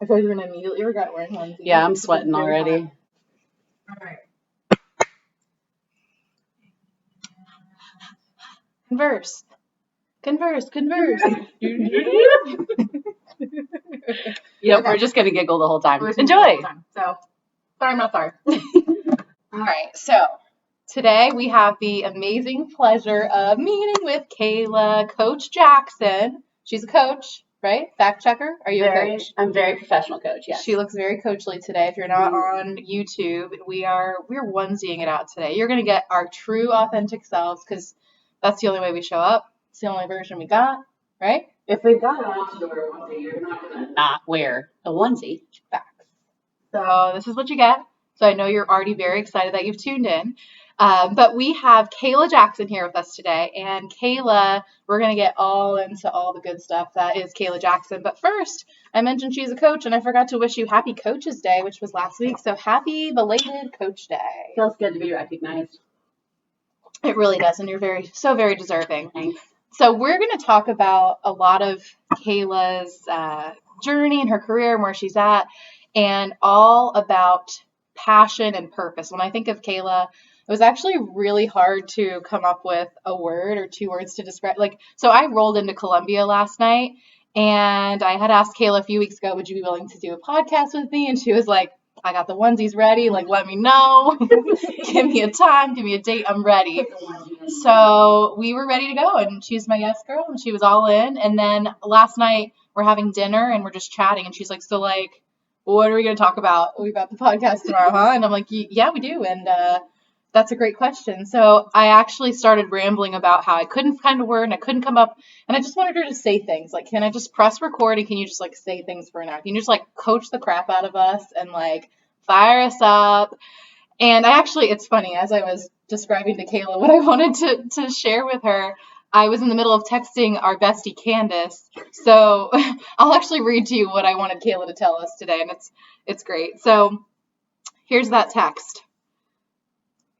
I feel like you're going to immediately regret wearing onesies. Yeah, I'm sweating already. All right. Converse. Yep, we're just going to giggle the whole time. Enjoy. So, sorry, I'm not sorry. All right, so today we have the amazing pleasure of meeting with Kaela, Coach Jackson. She's a coach, right? Fact checker. Are you a coach? I'm very professional coach, yes. She looks very coachly today. If you're not on YouTube, we're onesieing it out today. You're going to get our true, authentic selves because that's the only way we show up. It's the only version we got, right? If we've got an option to wear a onesie, you're not going to not wear a onesie. Facts. So this is what you get. So I know you're already very excited that you've tuned in. But we have Kaela Jackson here with us today. And Kaela, we're going to get all into all the good stuff that is Kaela Jackson. But first, I mentioned she's a coach, and I forgot to wish you Happy Coaches Day, which was last week. So happy belated Coach Day. Feels good to be recognized. It really does, and you're very deserving. Thanks. So we're going to talk about a lot of Kaela's journey and her career and where she's at, and all about passion and purpose. When I think of Kaela, it was actually really hard to come up with a word or two words to describe. So I rolled into Columbia last night, and I had asked Kaela a few weeks ago, would you be willing to do a podcast with me? And she was like, I got the onesies ready. Let me know. Give me a time. Give me a date. I'm ready. So we were ready to go, and she's my yes girl, and she was all in. And then last night we're having dinner, and we're just chatting, and she's like, so what are we going to talk about? We got the podcast tomorrow, huh? And I'm like, yeah, we do. And that's a great question. So I actually started rambling about how I couldn't find a word and I couldn't come up. And I just wanted her to say things. Can I just press record and can you just say things for an hour? Can you just coach the crap out of us and fire us up? And it's funny, as I was describing to Kaela what I wanted to share with her, I was in the middle of texting our bestie Candace. So I'll actually read to you what I wanted Kaela to tell us today, and it's great. So here's that text.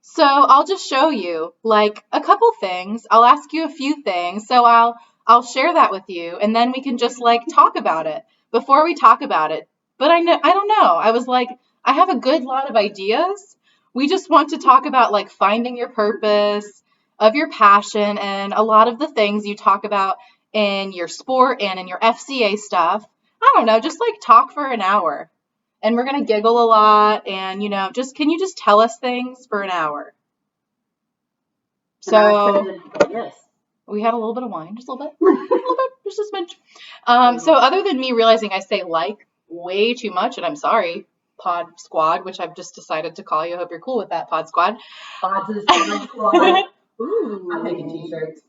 So I'll just show you a couple things. I'll ask you a few things. So I'll share that with you, and then we can just talk about it before we talk about it. But I don't know. I was I have a good lot of ideas. We just want to talk about finding your purpose, of your passion, and a lot of the things you talk about in your sport and in your FCA stuff. I don't know, just talk for an hour. And we're going to giggle a lot and, can you just tell us things for an hour? So yes. We had a little bit of wine, just a little bit, just a smidge. So other than me realizing I say way too much, and I'm sorry, Pod Squad, which I've just decided to call you. I hope you're cool with that, Pod Squad. Pod to the Squad. Ooh, I'm making t-shirts.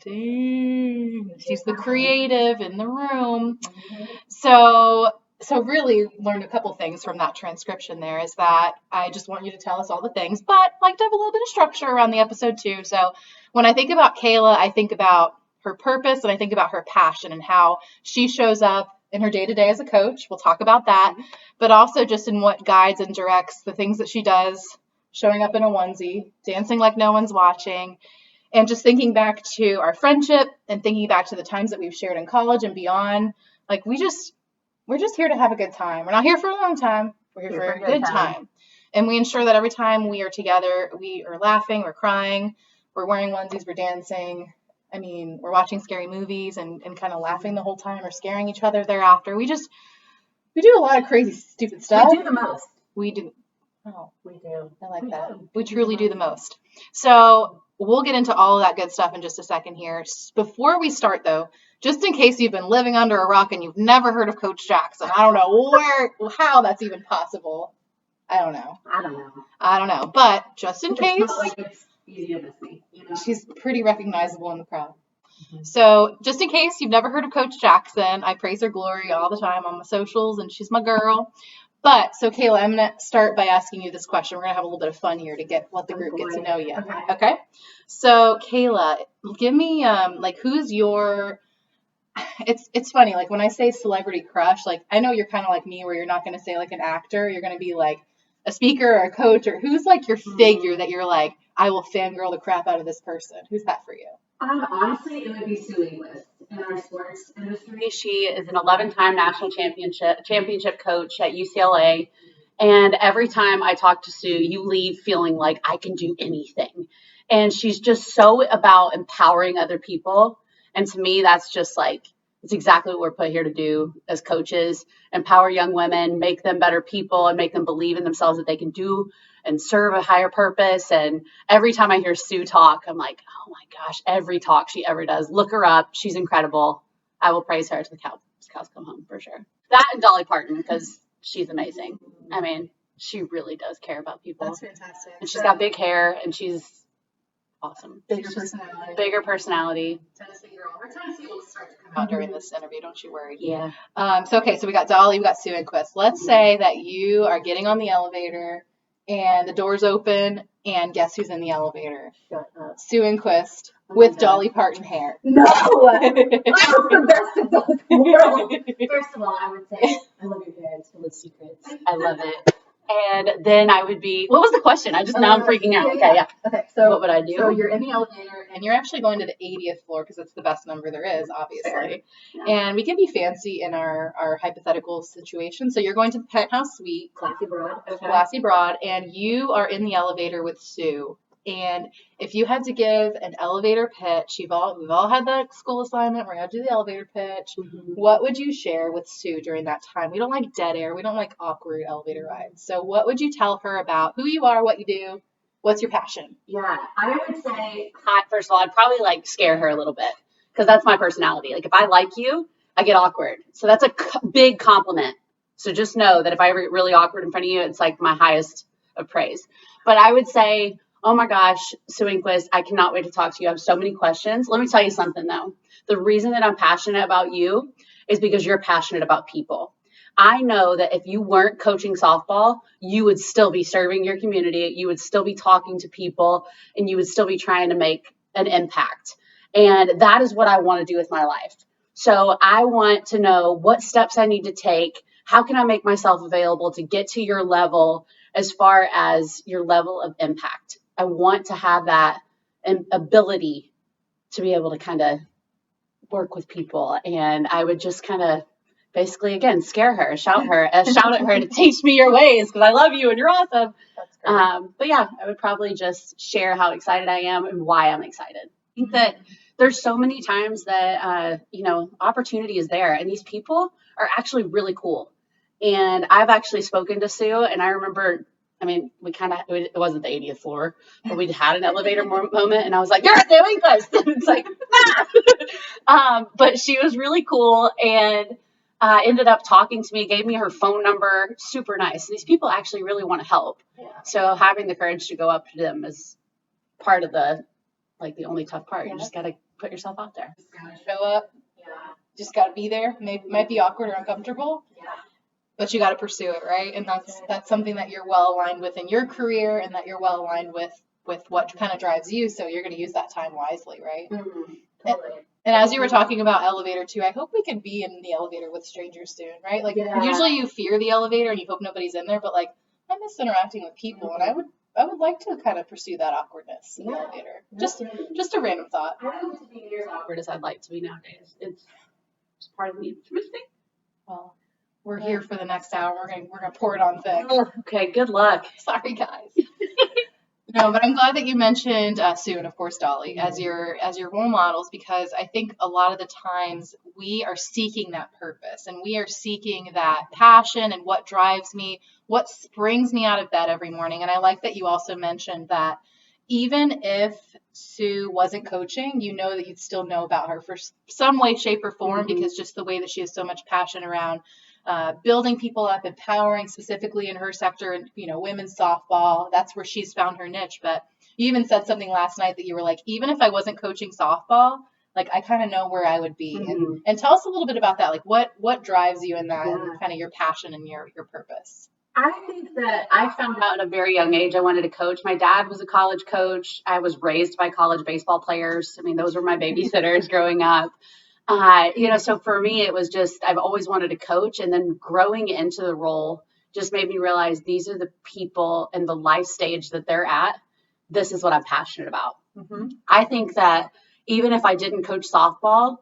Dang, she's the creative in the room. So really learned a couple things from that transcription there is that I just want you to tell us all the things, but to have a little bit of structure around the episode too. So when I think about Kaela, I think about her purpose and I think about her passion and how she shows up in her day-to-day as a coach. We'll talk about that, but also just in what guides and directs the things that she does, showing up in a onesie, dancing like no one's watching, and just thinking back to our friendship and thinking back to the times that we've shared in college and beyond. We're just here to have a good time. We're not here for a long time. We're here for a good time. And we ensure that every time we are together, we are laughing, we're crying, we're wearing onesies, we're dancing. I mean, we're watching scary movies and kind of laughing the whole time or scaring each other thereafter. We do a lot of crazy, stupid stuff. We do the most. We do. Oh, we do. I like that. We truly do the most. So we'll get into all of that good stuff in just a second here. Before we start, though, just in case you've been living under a rock and you've never heard of Coach Jackson, I don't know how that's even possible. I don't know. But just in case. It's not it's easy to miss me. She's pretty recognizable in the crowd. Mm-hmm. So just in case you've never heard of Coach Jackson, I praise her glory all the time on my socials, and she's my girl. But so Kaela, I'm going to start by asking you this question. We're going to have a little bit of fun here to let the group get to know you. Okay? So Kaela, give me who's your it's funny, when I say celebrity crush, I know you're kind of like me where you're not going to say an actor, you're going to be a speaker or a coach, or who's your figure that you're I will fangirl the crap out of this person. Who's that for you? Honestly, it would be Suey List. in our sports industry. She is an 11-time national championship coach at UCLA. And every time I talk to Sue, you leave feeling like I can do anything. And she's just so about empowering other people. And to me, that's just like, it's exactly what we're put here to do as coaches: empower young women, make them better people, and make them believe in themselves that they can do and serve a higher purpose. And every time I hear Sue talk, I'm like, oh my gosh, every talk she ever does, look her up. She's incredible. I will praise her to the cows come home for sure. That and Dolly Parton, because she's amazing. I mean, she really does care about people. That's fantastic. And she's got big hair, and she's awesome. Bigger personality. Bigger personality. Tennessee girl. Her Tennessee will start to come out during this interview. Don't you worry. Yeah. So we got Dolly, we got Sue and Quist. Let's say that you are getting on the elevator and the doors open, and guess who's in the elevator? Sue and Quist with Dolly Parton hair. No! I'm the best of both worlds. First of all, I would say, I love your hair. It's full of secrets. I love it. And then I would be, what was the question? Now I'm freaking out. Okay, so what would I do? So you're in the elevator, and you're actually going to the 80th floor because it's the best number there is, obviously. Yeah. And we can be fancy in our hypothetical situation. So you're going to the penthouse suite. Classy broad. Okay. Classy broad, and you are in the elevator with Sue. And if you had to give an elevator pitch, we've all had that school assignment where you have to do the elevator pitch. Mm-hmm. What would you share with Sue during that time? We don't like dead air. We don't like awkward elevator rides. So what would you tell her about who you are, what you do, what's your passion? Yeah, I would say, first of all, I'd probably scare her a little bit, because that's my personality. Like, if I like you, I get awkward. So that's a big compliment. So just know that if I get really awkward in front of you, it's like my highest of praise. But I would say, oh my gosh, Sue and Quist, I cannot wait to talk to you. I have so many questions. Let me tell you something though. The reason that I'm passionate about you is because you're passionate about people. I know that if you weren't coaching softball, you would still be serving your community. You would still be talking to people, and you would still be trying to make an impact. And that is what I want to do with my life. So I want to know what steps I need to take. How can I make myself available to get to your level as far as your level of impact? I want to have that ability to be able to kind of work with people. And I would just kind of basically, again, scare her, shout at her to teach me your ways, because I love you and you're awesome. That's great. But yeah, I would probably just share how excited I am and why I'm excited. I think that there's so many times that, opportunity is there, and these people are actually really cool. And I've actually spoken to Sue, and I remember, it wasn't the 80th floor, but we had an elevator moment, and I was like, you're at the English. It's like, but she was really cool, and ended up talking to me, gave me her phone number, super nice. These people actually really want to help. Yeah. So having the courage to go up to them is part of the only tough part. Yeah. You just got to put yourself out there. Just got to show up. Yeah. Just got to be there. Might be awkward or uncomfortable. Yeah. But you got to pursue it, right? And that's something that you're well aligned with in your career, and that you're well aligned with what kind of drives you. So you're going to use that time wisely, right? Mm-hmm. Totally. And as you were talking about elevator too, I hope we can be in the elevator with strangers soon, right? Usually you fear the elevator and you hope nobody's in there, but I miss interacting with people, and I would like to kind of pursue that awkwardness in the elevator. Just a random thought. I don't want to be near as awkward as I'd like to be nowadays. It's part of me. Well, we're here for the next hour. We're gonna pour it on thick. Oh, okay, good luck. Sorry, guys. No, but I'm glad that you mentioned Sue and, of course, Dolly as your role models, because I think a lot of the times we are seeking that purpose, and we are seeking that passion and what drives me, what springs me out of bed every morning. And I like that you also mentioned that even if Sue wasn't coaching, you know that you'd still know about her for some way, shape, or form, because just the way that she has so much passion around building people up, empowering, specifically in her sector, and women's softball. That's where she's found her niche. But you even said something last night that you were like, even if I wasn't coaching softball, I kind of know where I would be. Mm-hmm. And tell us a little bit about that. What drives you in that, and kind of your passion and your purpose. I think that I found out at a very young age I wanted to coach. My dad was a college coach. I was raised by college baseball players. Those were my babysitters growing up. So for me, it was just, I've always wanted to coach, and then growing into the role just made me realize these are the people and the life stage that they're at. This is what I'm passionate about. Mm-hmm. I think that even if I didn't coach softball,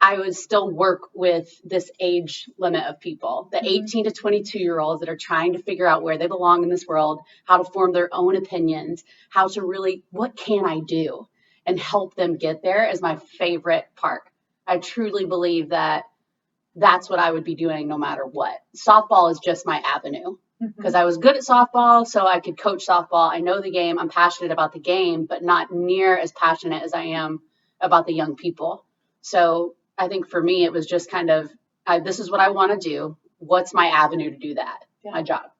I would still work with this age limit of people, the 18 to 22-year-olds that are trying to figure out where they belong in this world, how to form their own opinions, how to really, what can I do, and help them get there is my favorite part. I truly believe that that's what I would be doing no matter what. Softball is just my avenue because I was good at softball, so I could coach softball. I know the game. I'm passionate about the game, but not near as passionate as I am about the young people. So I think for me, it was just kind of, this is what I want to do. What's my avenue to do that? Yeah. My job.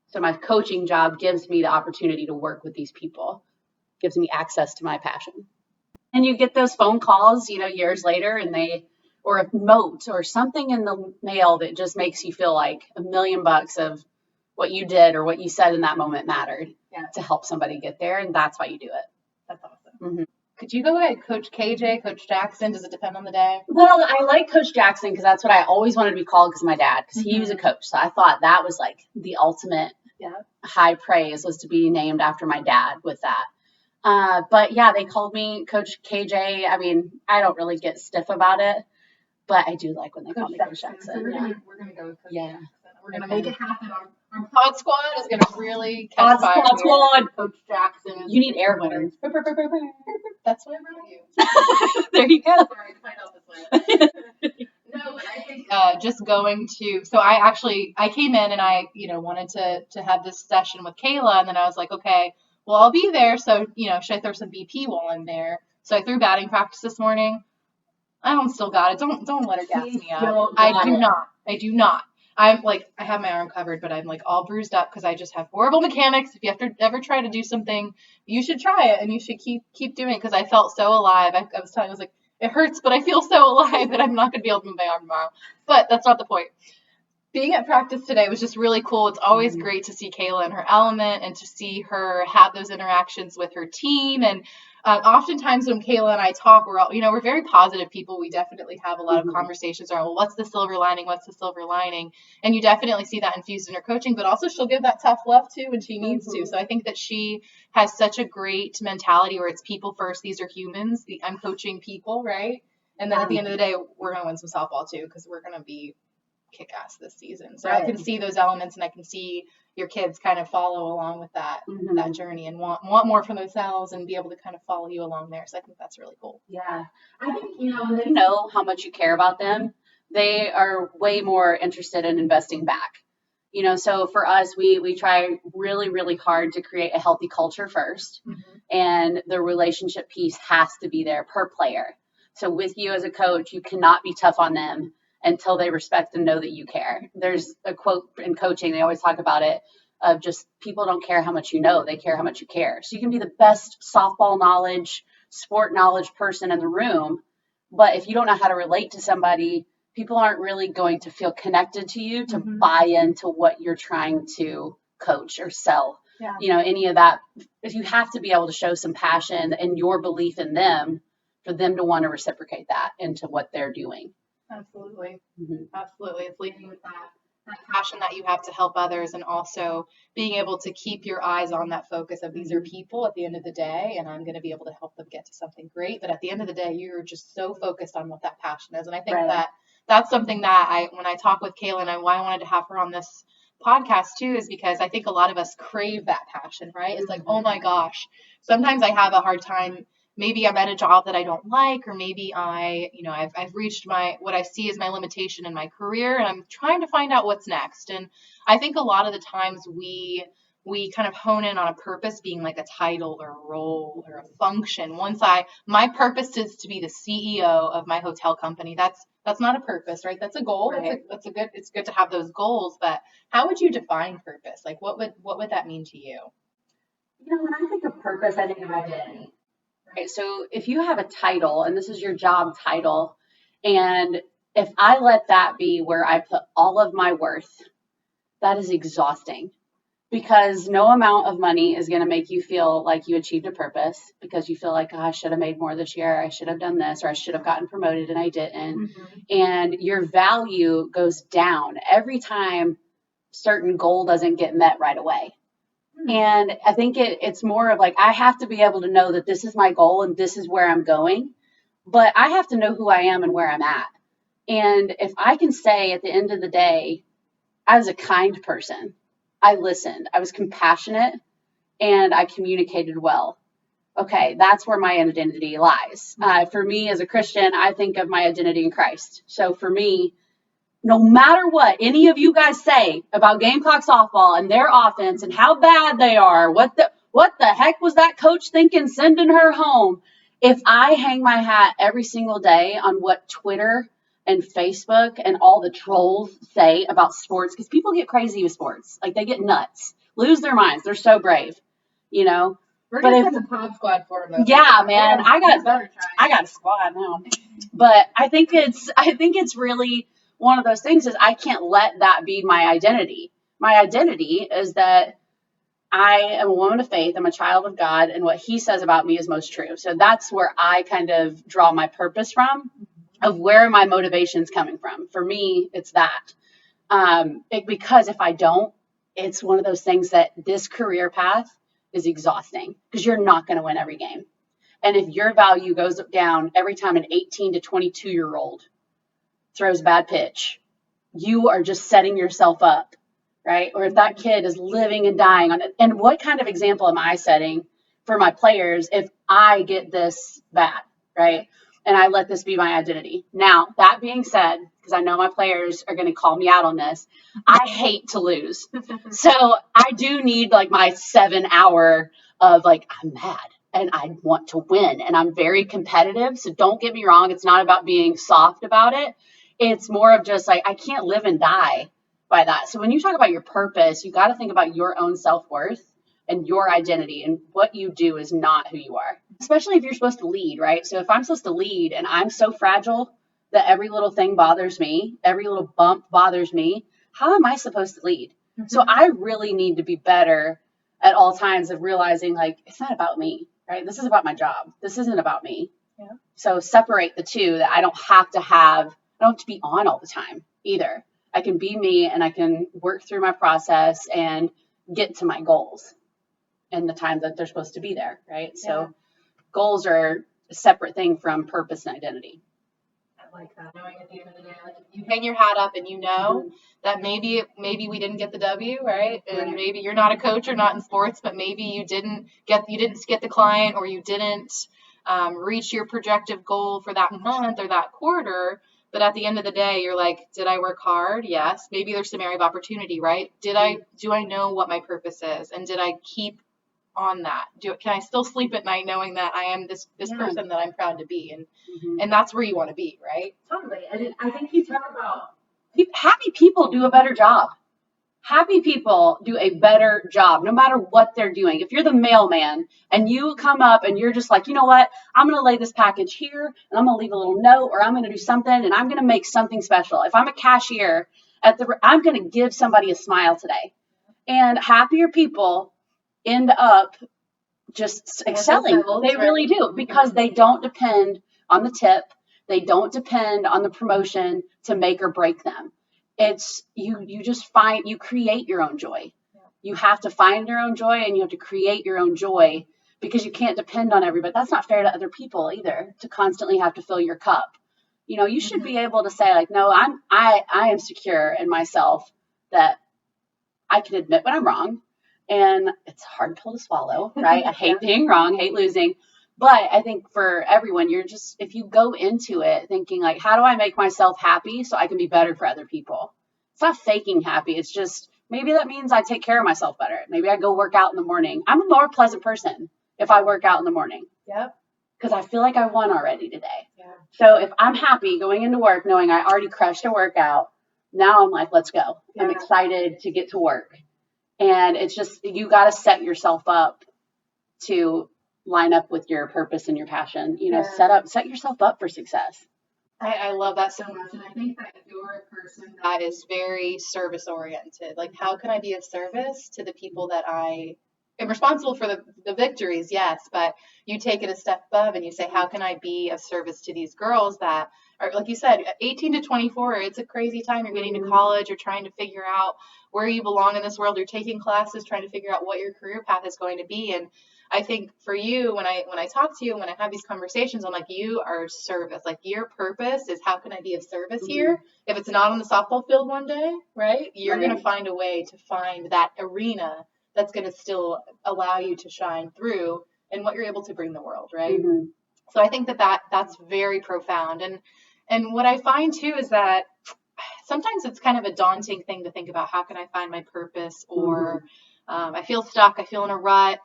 So my coaching job gives me the opportunity to work with these people, gives me access to my passion. And you get those phone calls, years later, and or a note or something in the mail that just makes you feel like $1 million of what you did or what you said in that moment mattered to help somebody get there. And that's why you do it. That's awesome. Could you go ahead, Coach KJ, Coach Jackson? Does it depend on the day? Well, I like Coach Jackson because that's what I always wanted to be called because of my dad, because he was a coach. So I thought that was like the ultimate high praise was to be named after my dad with that. But yeah, they called me Coach KJ. I mean, I don't really get stiff about it, but I do like when they call me Coach Jackson. So we're gonna go with Coach Jackson. We're gonna make it happen. Our pod squad is gonna really catch fire. Pod squad. Coach Jackson. You need air horns. That's why I brought you. There you go. Sorry, to find out this way. No, I think just going to. So I came in and I wanted to have this session with Kaela, and then I was like, okay, well I'll be there. So should I throw some BP while I'm there? So I threw batting practice this morning. I still got it. Don't let her gas me up. I do not. I'm like, I have my arm covered, but I'm like all bruised up because I just have horrible mechanics. If you have to ever try to do something, you should try it and you should keep doing it because I felt so alive. I was like, it hurts, but I feel so alive that I'm not going to be able to move my arm tomorrow. But that's not the point. Being at practice today was just really cool. It's always great to see Kaela in her element and to see her have those interactions with her team. And oftentimes when Kaela and I talk, we're very positive people. We definitely have a lot of conversations around, well, what's the silver lining? What's the silver lining? And you definitely see that infused in her coaching, but also she'll give that tough love too when she needs to. So I think that she has such a great mentality where it's people first. These are humans. I'm coaching people, right? And then at the end of the day, we're going to win some softball too because we're going to be kick ass this season. So I can see those elements and I can see your kids kind of follow along with that that journey and want more for themselves and be able to kind of follow you along there. So I think that's really cool. Yeah. I think, when they know how much you care about them, they are way more interested in investing back. So for us, we try really, really hard to create a healthy culture first. And the relationship piece has to be there per player. So with you as a coach, you cannot be tough on them until they respect and know that you care. There's a quote in coaching, they always talk about it, of just people don't care how much you know, they care how much you care. So you can be the best softball knowledge, sport knowledge person in the room, but if you don't know how to relate to somebody, people aren't really going to feel connected to you to buy into what you're trying to coach or sell. Any of that. If you have to be able to show some passion and your belief in them for them to want to reciprocate that into what they're doing. Absolutely. Absolutely. It's leading with that passion that you have to help others and also being able to keep your eyes on that focus of these are people at the end of the day and I'm going to be able to help them get to something great. But at the end of the day, you're just so focused on what that passion is. And I think that's something that when I talk with Kaela and why I wanted to have her on this podcast too is because I think a lot of us crave that passion, right? It's like, oh my gosh, sometimes I have a hard time. Maybe I'm at a job that I don't like, or maybe I've reached what I see as my limitation in my career, and I'm trying to find out what's next. And I think a lot of the times we kind of hone in on a purpose being like a title or a role or a function. My purpose is to be the CEO of my hotel company. That's not a purpose, right? That's a goal. Right. It's good to have those goals, but how would you define purpose? Like what would that mean to you? When I think of purpose, I think of identity. Right. So if you have a title and this is your job title, and if I let that be where I put all of my worth, that is exhausting because no amount of money is going to make you feel like you achieved a purpose because you feel like, I should have made more this year. I should have done this, or I should have gotten promoted and I didn't. And your value goes down every time certain goal doesn't get met right away. And I think it's more of like, I have to be able to know that this is my goal and this is where I'm going, but I have to know who I am and where I'm at. And if I can say at the end of the day, I was a kind person, I listened, I was compassionate, and I communicated well. Okay, that's where my identity lies. For me as a Christian, I think of my identity in Christ. So for me, no matter what any of you guys say about Gamecock softball and their offense and how bad they are, what the heck was that coach thinking sending her home? If I hang my hat every single day on what Twitter and Facebook and all the trolls say about sports, because people get crazy with sports, like they get nuts, lose their minds. They're so brave, you know. We're gonna send a pod squad for them. Yeah, man, I got a squad now. But I think it's really one of those things is I can't let that be my identity. My identity is that I am a woman of faith. I'm a child of God, and what He says about me is most true. So that's where I kind of draw my purpose from, of where my motivation's coming from. For me, it's that. Because if I don't, it's one of those things that this career path is exhausting because you're not going to win every game. And if your value goes down every time an 18 to 22-year-old throws a bad pitch, you are just setting yourself up, right? Or if that kid is living and dying on it. And what kind of example am I setting for my players if I get this bad, right? And I let this be my identity. Now, that being said, because I know my players are going to call me out on this, I hate to lose. So I do need like my 7 hour of like, I'm mad and I want to win and I'm very competitive. So don't get me wrong. It's not about being soft about it. It's more of just like, I can't live and die by that. So when you talk about your purpose, you got to think about your own self-worth and your identity, and what you do is not who you are, especially if you're supposed to lead, right? So if I'm supposed to lead and I'm so fragile that every little thing bothers me, every little bump bothers me, how am I supposed to lead? Mm-hmm. So I really need to be better at all times of realizing like, it's not about me, right? This is about my job. This isn't about me. Yeah. So separate the two, that I don't have to be on all the time either. I can be me and I can work through my process and get to my goals in the time that they're supposed to be there, right? Yeah. So goals are a separate thing from purpose and identity. I like that. Knowing at the end of the day, like if you hang your hat up and you know that maybe we didn't get the W, right? And maybe you're not a coach or not in sports, but maybe you didn't get the client, or you didn't reach your projected goal for that month or that quarter. But at the end of the day, you're like, did I work hard? Yes. Maybe there's some area of opportunity, right? Do I know what my purpose is? And did I keep on that? Can I still sleep at night knowing that I am this person that I'm proud to be? And that's where you want to be, right? Totally. And I think you talk about happy people do a better job. Happy people do a better job no matter what they're doing. If you're the mailman and you come up and you're just like, you know what, I'm going to lay this package here and I'm going to leave a little note, or I'm going to do something and I'm going to make something special. If I'm a cashier I'm going to give somebody a smile today. And happier people end up just excelling. They really do, because they don't depend on the tip. They don't depend on the promotion to make or break them. It's you just you create your own joy. Yeah. You have to find your own joy and you have to create your own joy, because you can't depend on everybody. That's not fair to other people either, to constantly have to fill your cup. You know, you should be able to say like, no, I am secure in myself, that I can admit when I'm wrong. And it's a hard pill to swallow, right? I hate being wrong, hate losing. But I think for everyone, if you go into it thinking like, how do I make myself happy so I can be better for other people? It's not faking happy. It's just, maybe that means I take care of myself better. Maybe I go work out in the morning. I'm a more pleasant person if I work out in the morning. Yep. Because I feel like I won already today. Yeah. So if I'm happy going into work knowing I already crushed a workout, now I'm like, let's go. Yeah. I'm excited to get to work. And it's just, you got to set yourself up to line up with your purpose and your passion, set yourself up for success. I love that so much. And I think that you're a person that is very service oriented. Like, how can I be of service to the people that I am responsible for the victories? Yes. But you take it a step above and you say, how can I be of service to these girls that are, like you said, 18 to 24, it's a crazy time. You're getting to college, you're trying to figure out where you belong in this world. You're taking classes, trying to figure out what your career path is going to be. And I think for you, when I talk to you, when I have these conversations, I'm like, you are service. Like your purpose is how can I be of service here? If it's not on the softball field one day, right? You're going to find a way to find that arena that's going to still allow you to shine through and what you're able to bring the world, right? So I think that's very profound. And what I find too is that sometimes it's kind of a daunting thing to think about how can I find my purpose, or I feel stuck, I feel in a rut,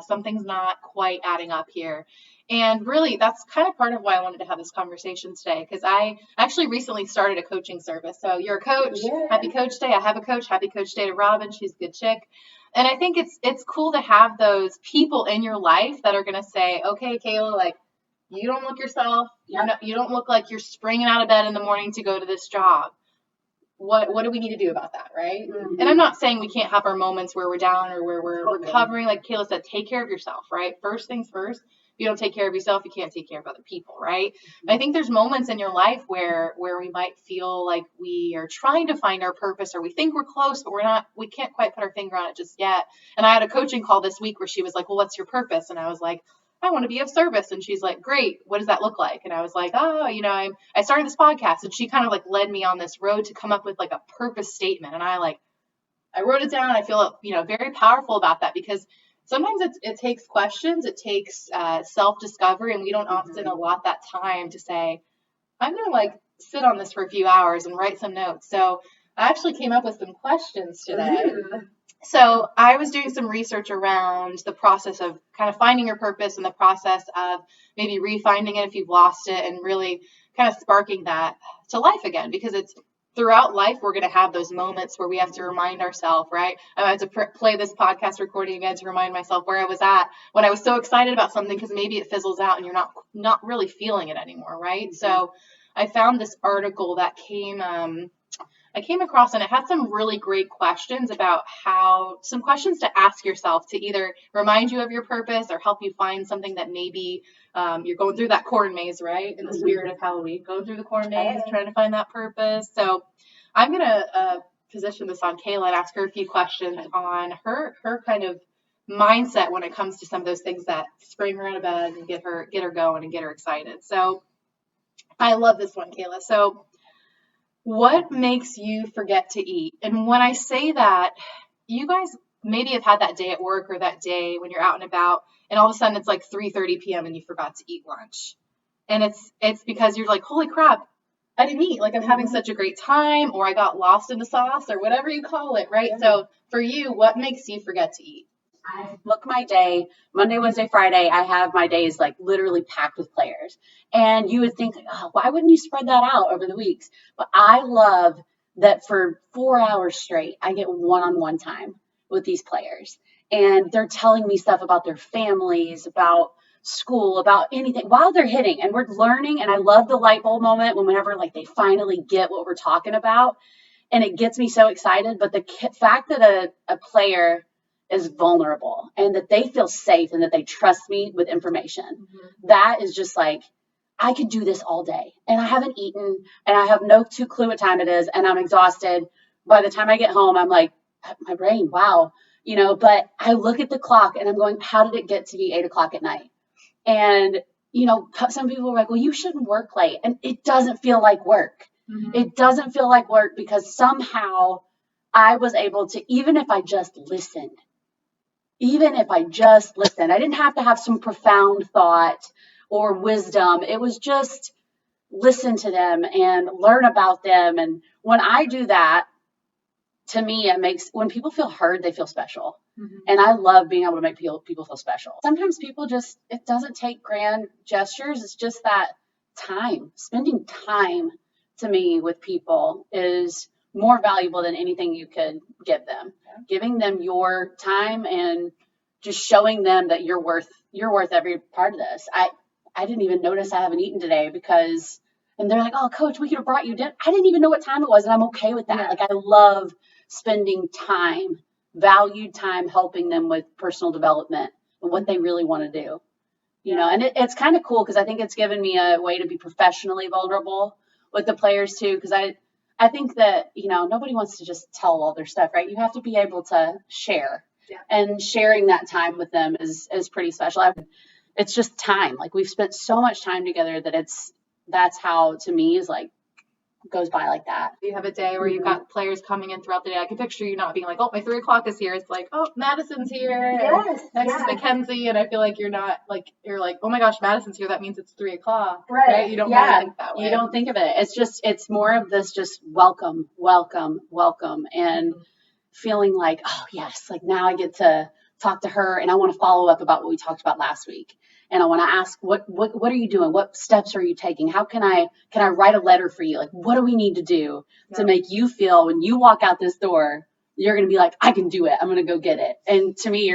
something's not quite adding up here. And really, that's kind of part of why I wanted to have this conversation today, because I actually recently started a coaching service. So you're a coach, happy Coach Day. I have a coach, happy Coach Day to Robin. She's a good chick. And I think it's cool to have those people in your life that are going to say, okay, Kaela, like, you don't look yourself. You don't look like you're springing out of bed in the morning to go to this job. What do we need to do about that, right? And I'm not saying we can't have our moments where we're down or where we're recovering. Like Kaela said, take care of yourself, right? First things first. If you don't take care of yourself, you can't take care of other people, right? I think there's moments in your life where we might feel like we are trying to find our purpose, or we think we're close, but we can't quite put our finger on it just yet. And I had a coaching call this week where she was like, well, what's your purpose? And I was like, I want to be of service. And she's like, great. What does that look like? And I was like, oh, I started this podcast, and she kind of like led me on this road to come up with like a purpose statement. And I wrote it down. I feel, very powerful about that, because sometimes it takes questions, it takes self-discovery, and we don't often allot that time to say, I'm going to like sit on this for a few hours and write some notes. So I actually came up with some questions today. So I was doing some research around the process of kind of finding your purpose, and the process of maybe refinding it if you've lost it, and really kind of sparking that to life again, because it's throughout life, we're going to have those moments where we have to remind ourselves, right? I had to play this podcast recording again to remind myself where I was at when I was so excited about something, because maybe it fizzles out and you're not really feeling it anymore, right? So I found this article that I came across, and it had some really great questions about some questions to ask yourself to either remind you of your purpose or help you find something that maybe you're going through that corn maze, right? In the spirit of Halloween, going through the corn maze, trying to find that purpose. So I'm going to position this on Kaela and ask her a few questions on her kind of mindset when it comes to some of those things that spring her out of bed and get her going and get her excited. So I love this one, Kaela. So what makes you forget to eat? And when I say that, you guys maybe have had that day at work, or that day when you're out and about, and all of a sudden it's like 3:30 p.m. and you forgot to eat lunch. And it's because you're like, holy crap, I didn't eat. Like, I'm having such a great time, or I got lost in the sauce, or whatever you call it, right? So for you, what makes you forget to eat? I look my day, Monday, Wednesday, Friday, I have my days like literally packed with players. And you would think, oh, why wouldn't you spread that out over the weeks? But I love that for 4 hours straight, I get one-on-one time with these players. And they're telling me stuff about their families, about school, about anything while they're hitting. And we're learning. And I love the light bulb moment whenever like they finally get what we're talking about. And it gets me so excited. But the fact that a player is vulnerable and that they feel safe and that they trust me with information, that is just like, I could do this all day, and I haven't eaten, and I have no clue what time it is, and I'm exhausted. By the time I get home, I'm like, my brain, wow, but I look at the clock and I'm going, how did it get to be 8:00 at night? And, some people are like, well, you shouldn't work late. And it doesn't feel like work. It doesn't feel like work, because somehow I was able to, even if I just listened, I didn't have to have some profound thought or wisdom. It was just listen to them and learn about them. And when I do that, to me, when people feel heard, they feel special. And I love being able to make people feel special. Sometimes people it doesn't take grand gestures. It's just that time. Spending time, to me, with people is more valuable than anything you could give them. Giving them your time and just showing them that you're worth every part of this. I didn't even notice I haven't eaten today, and they're like, oh, coach, we could have brought you dinner. I didn't even know what time it was, and I'm okay with that. Like, I love spending time, valued time, helping them with personal development and what they really want to do. And it's kind of cool, because I think it's given me a way to be professionally vulnerable with the players too, because I think that, nobody wants to just tell all their stuff, right? You have to be able to share. And sharing that time with them is pretty special. It's just time. Like we've spent so much time together that that's how to me is like goes by like that. You have a day where you've got players coming in throughout the day. I can picture you not being like, oh, my 3:00 is here. It's like, oh, Madison's here. Yes. Next is Mackenzie. And I feel like you're not like, you're like, oh my gosh, Madison's here. That means it's 3:00. Right. You don't really think that way. You don't think of it. It's more of this just welcome, welcome, welcome. And feeling like, oh yes, like now I get to talk to her and I want to follow up about what we talked about last week. And I want to ask, what are you doing? What steps are you taking? How can I write a letter for you? Like, what do we need to do to make you feel when you walk out this door, you're going to be like, I can do it. I'm going to go get it. And to me,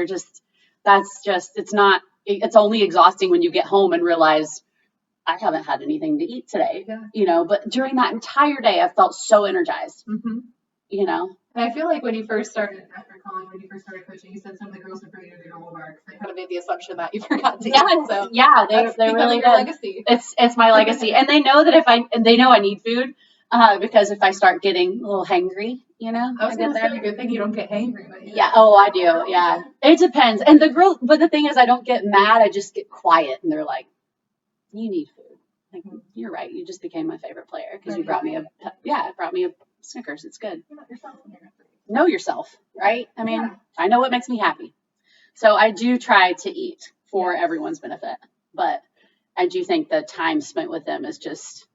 it's only exhausting when you get home and realize I haven't had anything to eat today, but during that entire day, I felt so energized, And I feel like when you first started coaching, you said some of the girls would bring you to your work. They kind of made the assumption that you forgot to eat. So they really did. Legacy. It's my legacy, and they know that they know I need food because if I start getting a little hangry, I was gonna say, good thing you don't get hangry. But I do. Yeah, it depends. And but the thing is, I don't get mad. I just get quiet, and they're like, "You need food." Like, you're right. You just became my favorite player because you brought me a Snickers. It's good. Know yourself, right? I mean, I know what makes me happy. So I do try to eat for everyone's benefit, but I do think the time spent with them is just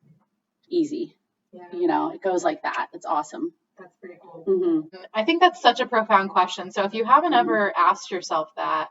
easy. It goes like that. It's awesome. That's pretty cool. Mm-hmm. I think that's such a profound question. So if you haven't ever asked yourself that,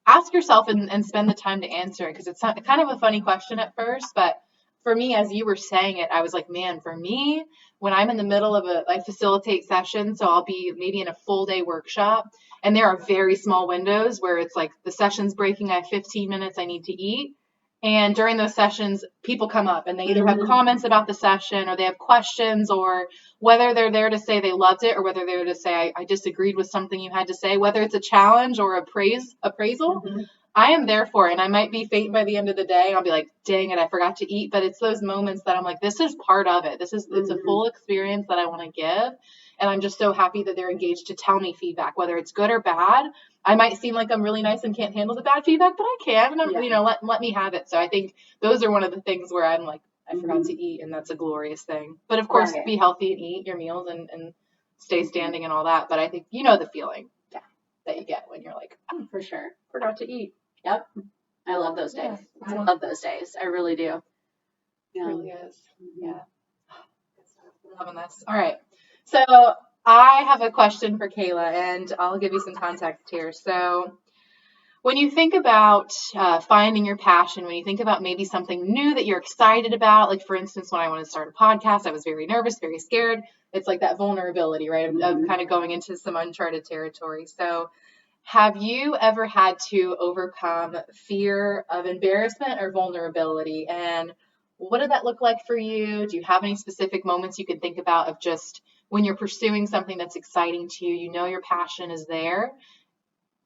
ask yourself and spend the time to answer it, because it's kind of a funny question at first, but for me, as you were saying it, I was like, man, for me, when I'm in the middle of I facilitate sessions, so I'll be maybe in a full day workshop, and there are very small windows where it's like the session's breaking, I have 15 minutes, I need to eat. And during those sessions, people come up and they either have comments about the session or they have questions, or whether they're there to say they loved it or whether they're there to say, I disagreed with something you had to say, whether it's a challenge or appraisal. I am there for it. And I might be faint by the end of the day. I'll be like, dang it, I forgot to eat. But it's those moments that I'm like, this is part of it. It's a full experience that I want to give. And I'm just so happy that they're engaged to tell me feedback, whether it's good or bad. I might seem like I'm really nice and can't handle the bad feedback, but I can. And let me have it. So I think those are one of the things where I'm like, I forgot to eat, and that's a glorious thing. But of course, be healthy and eat your meals and stay standing and all that. But I think the feeling that you get when you're like, oh, for sure, forgot to eat. Yep. I love those days. I love those days. I really do. It really is. Yeah. Loving this. All right. So I have a question for Kaela, and I'll give you some context here. So when you think about finding your passion, when you think about maybe something new that you're excited about, like for instance, when I wanted to start a podcast, I was very nervous, very scared. It's like that vulnerability, right? Of kind of going into some uncharted territory. So have you ever had to overcome fear of embarrassment or vulnerability? And what did that look like for you? Do you have any specific moments you can think about of just when you're pursuing something that's exciting to you, your passion is there?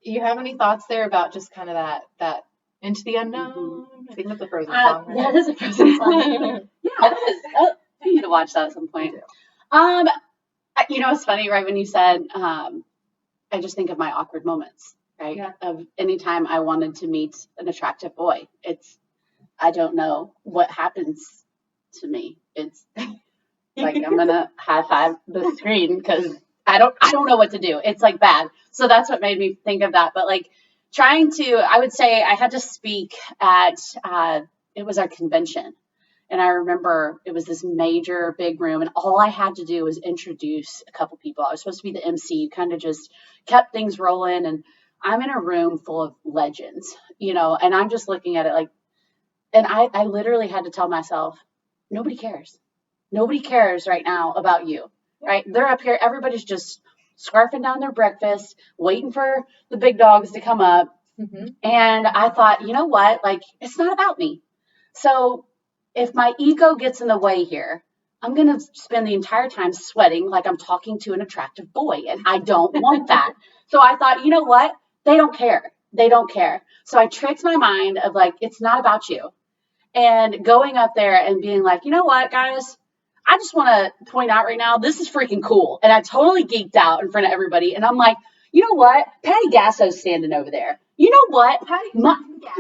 Do you have any thoughts there about just kind of that into the unknown? I think that's a Frozen song. Right? Yeah, it is a Frozen song. Yeah, it is. Oh, I need to watch that at some point. It's funny, right? When you said, I just think of my awkward moments, right? Yeah. Of anytime I wanted to meet an attractive boy, I don't know what happens to me. It's like I'm gonna high five the screen because I don't know what to do. It's like bad. So that's what made me think of that. But like I would say I had to speak at it was our convention. And I remember it was this major big room, and all I had to do was introduce a couple people. I was supposed to be the MC, kind of just kept things rolling. And I'm in a room full of legends, and I'm just looking at it like, and I literally had to tell myself, nobody cares. Nobody cares right now about you, right? They're up here. Everybody's just scarfing down their breakfast, waiting for the big dogs to come up. And I thought, you know what? Like, it's not about me. So if my ego gets in the way here, I'm going to spend the entire time sweating like I'm talking to an attractive boy, and I don't want that. So I thought, you know what? They don't care. They don't care. So I tricked my mind of like, it's not about you. And going up there and being like, you know what, guys? I just want to point out right now, this is freaking cool. And I totally geeked out in front of everybody. And I'm like, You know what? Patty Gasso's standing over there. You know what?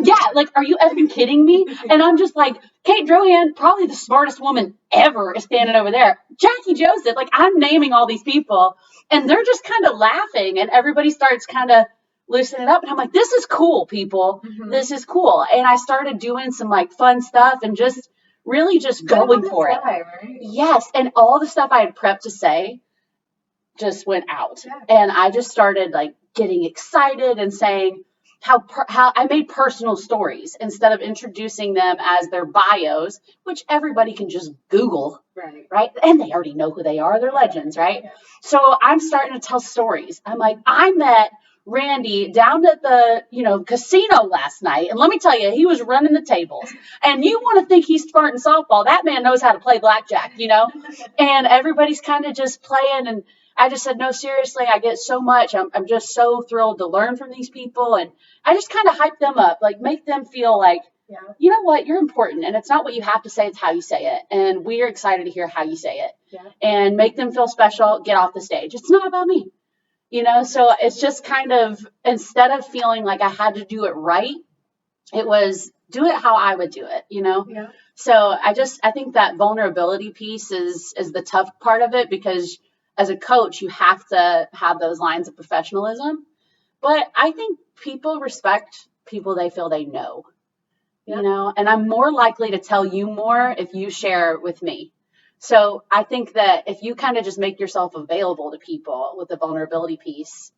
Yeah, like, are you effing kidding me? And I'm just like, Kate Drohan, probably the smartest woman ever, is standing over there. Jackie Joseph, like, I'm naming all these people, and they're just kind of laughing, and everybody starts kind of loosening up. And I'm like, this is cool, people. This is cool. And I started doing some like fun stuff and just really just going for it. Right? Yes. And all the stuff I had prepped to say just went out. Yeah. And I just started like getting excited and saying how I made personal stories instead of introducing them as their bios, which everybody can just Google, right? And they already know who they are. They're legends, right? Yeah. So I'm starting to tell stories. I'm like, I met Randy down at the, casino last night. And let me tell you, he was running the tables. And you want to think he's starting softball. That man knows how to play blackjack, and everybody's kind of just playing. And I just said, no, seriously, I get so much. I'm just so thrilled to learn from these people. And I just kind of hype them up, like make them feel like, you know what, you're important. And it's not what you have to say, it's how you say it. And we're excited to hear how you say it. Yeah. And make them feel special, get off the stage. It's not about me. So it's just kind of, instead of feeling like I had to do it right, it was do it how I would do it, Yeah. So I think that vulnerability piece is the tough part of it, because as a coach, you have to have those lines of professionalism. But I think people respect people they feel they know, and I'm more likely to tell you more if you share with me. So I think that if you kind of just make yourself available to people with the vulnerability piece,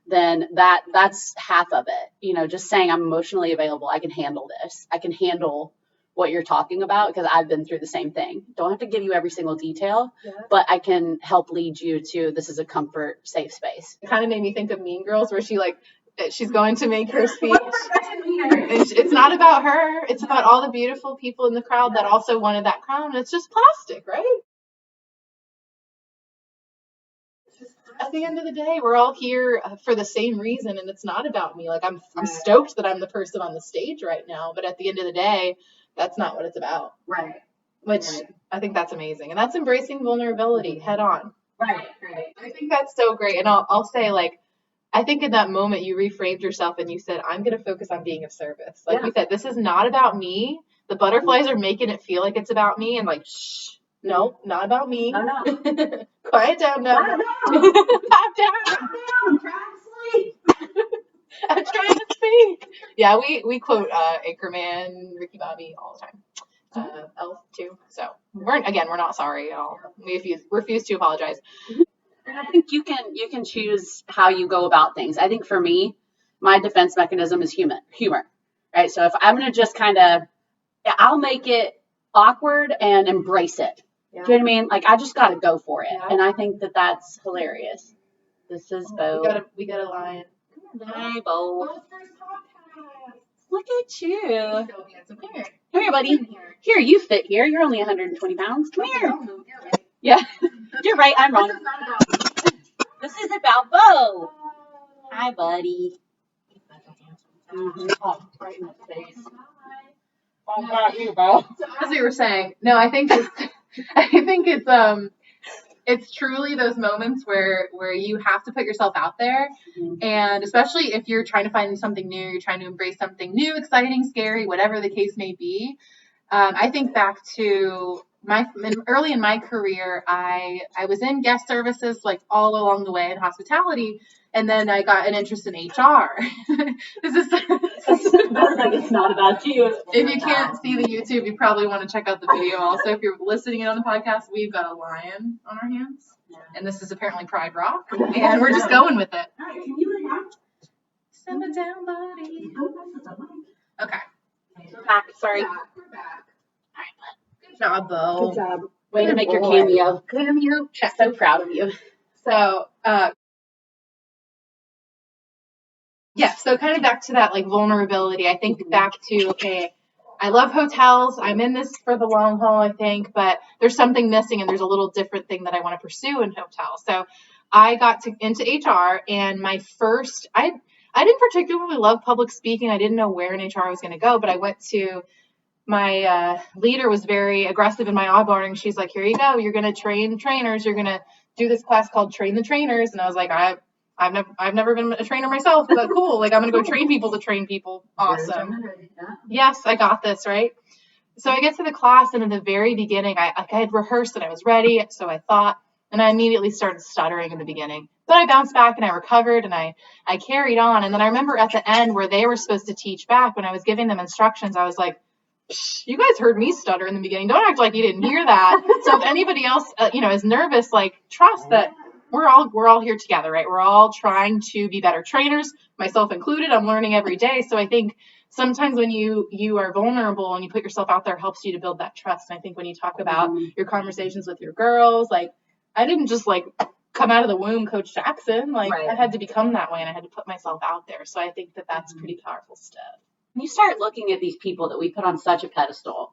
then that's half of it. Just saying I'm emotionally available. I can handle this. I can handle what you're talking about because I've been through the same thing. Don't have to give you every single detail, but I can help lead you to this is a comfort, safe space. It kind of made me think of Mean Girls, where she's going to make her speech. It's not about her. It's about all the beautiful people in the crowd that also wanted that crown. It's just plastic, right? At the end of the day, we're all here for the same reason, and it's not about me. Like, I'm stoked that I'm the person on the stage right now, but at the end of the day, that's not what it's about. Right. Which I think that's amazing, and that's embracing vulnerability head on. Right. I think that's so great, and I'll say, like, I think in that moment you reframed yourself and you said, I'm going to focus on being of service. Like you said, this is not about me. The butterflies are making it feel like it's about me, and like, shh. No, not about me. No. Quiet down now. Calm down. I'm trying to sleep. I'm trying to speak. Yeah, we quote Anchorman, Ricky Bobby all the time. Elf too. So we're not sorry at all. We refuse to apologize. And I think you can choose how you go about things. I think for me, my defense mechanism is humor, right? So if I'm going to just I'll make it awkward and embrace it. Yeah. Do you know what I mean? Like, I just got to go for it. Yeah. And I think that that's hilarious. This is Bo. We got a lion. Hi, Bo. Bo's first podcast. Look at you. So handsome. Come here, buddy. Here, you fit here. You're only 120 pounds. Come here. Yeah. You're right. I'm wrong. This is about Bo. Hi, buddy. Mm-hmm. Oh, right in the face. Oh, not you, Bo. So as we were saying, no, I think it's truly those moments where you have to put yourself out there. Mm-hmm. And especially if you're trying to find something new, you're trying to embrace something new, exciting, scary, whatever the case may be. I think back to early in my career, I was in guest services like all along the way in hospitality. And then I got an interest in HR. This is like it's not about you. If you can't see the YouTube, you probably want to check out the video. Also, if you're listening in on the podcast, we've got a lion on our hands. Yeah. And this is apparently Pride Rock. And we're just going with it. All right, can you lay down? Simmer down, buddy. Okay. We're back. Sorry. We're back. All right, good job, Bo. Good job. Way to make your cameo. Cameo check. So proud of you. So, yeah, so kind of back to that, like, vulnerability. I think back to, okay, I love hotels. I'm in this for the long haul, I think, but there's something missing, and there's a little different thing that I want to pursue in hotels. So I got into HR, and my first, I didn't particularly love public speaking. I didn't know where in HR I was going to go, but I went to, my leader was very aggressive in my onboarding. She's like, here you go. You're going to train trainers. You're going to do this class called Train the Trainers. And I was like, I've never been a trainer myself, but cool. Like, I'm going to go train people to train people. Awesome. Yes, I got this, right? So I get to the class, and in the very beginning, I had rehearsed and I was ready, so I thought, and I immediately started stuttering in the beginning. But I bounced back and I recovered and I carried on. And then I remember at the end where they were supposed to teach back, when I was giving them instructions, I was like, you guys heard me stutter in the beginning. Don't act like you didn't hear that. So if anybody else, is nervous, like, trust that we're all here together, right? We're all trying to be better trainers, myself included. I'm learning every day. So I think sometimes when you are vulnerable and you put yourself out there, it helps you to build that trust. And I think when you talk about your conversations with your girls, like, I didn't just like come out of the womb Coach Jackson. Like, I had to become that way, and I had to put myself out there. So I think that that's pretty powerful stuff. When you start looking at these people that we put on such a pedestal,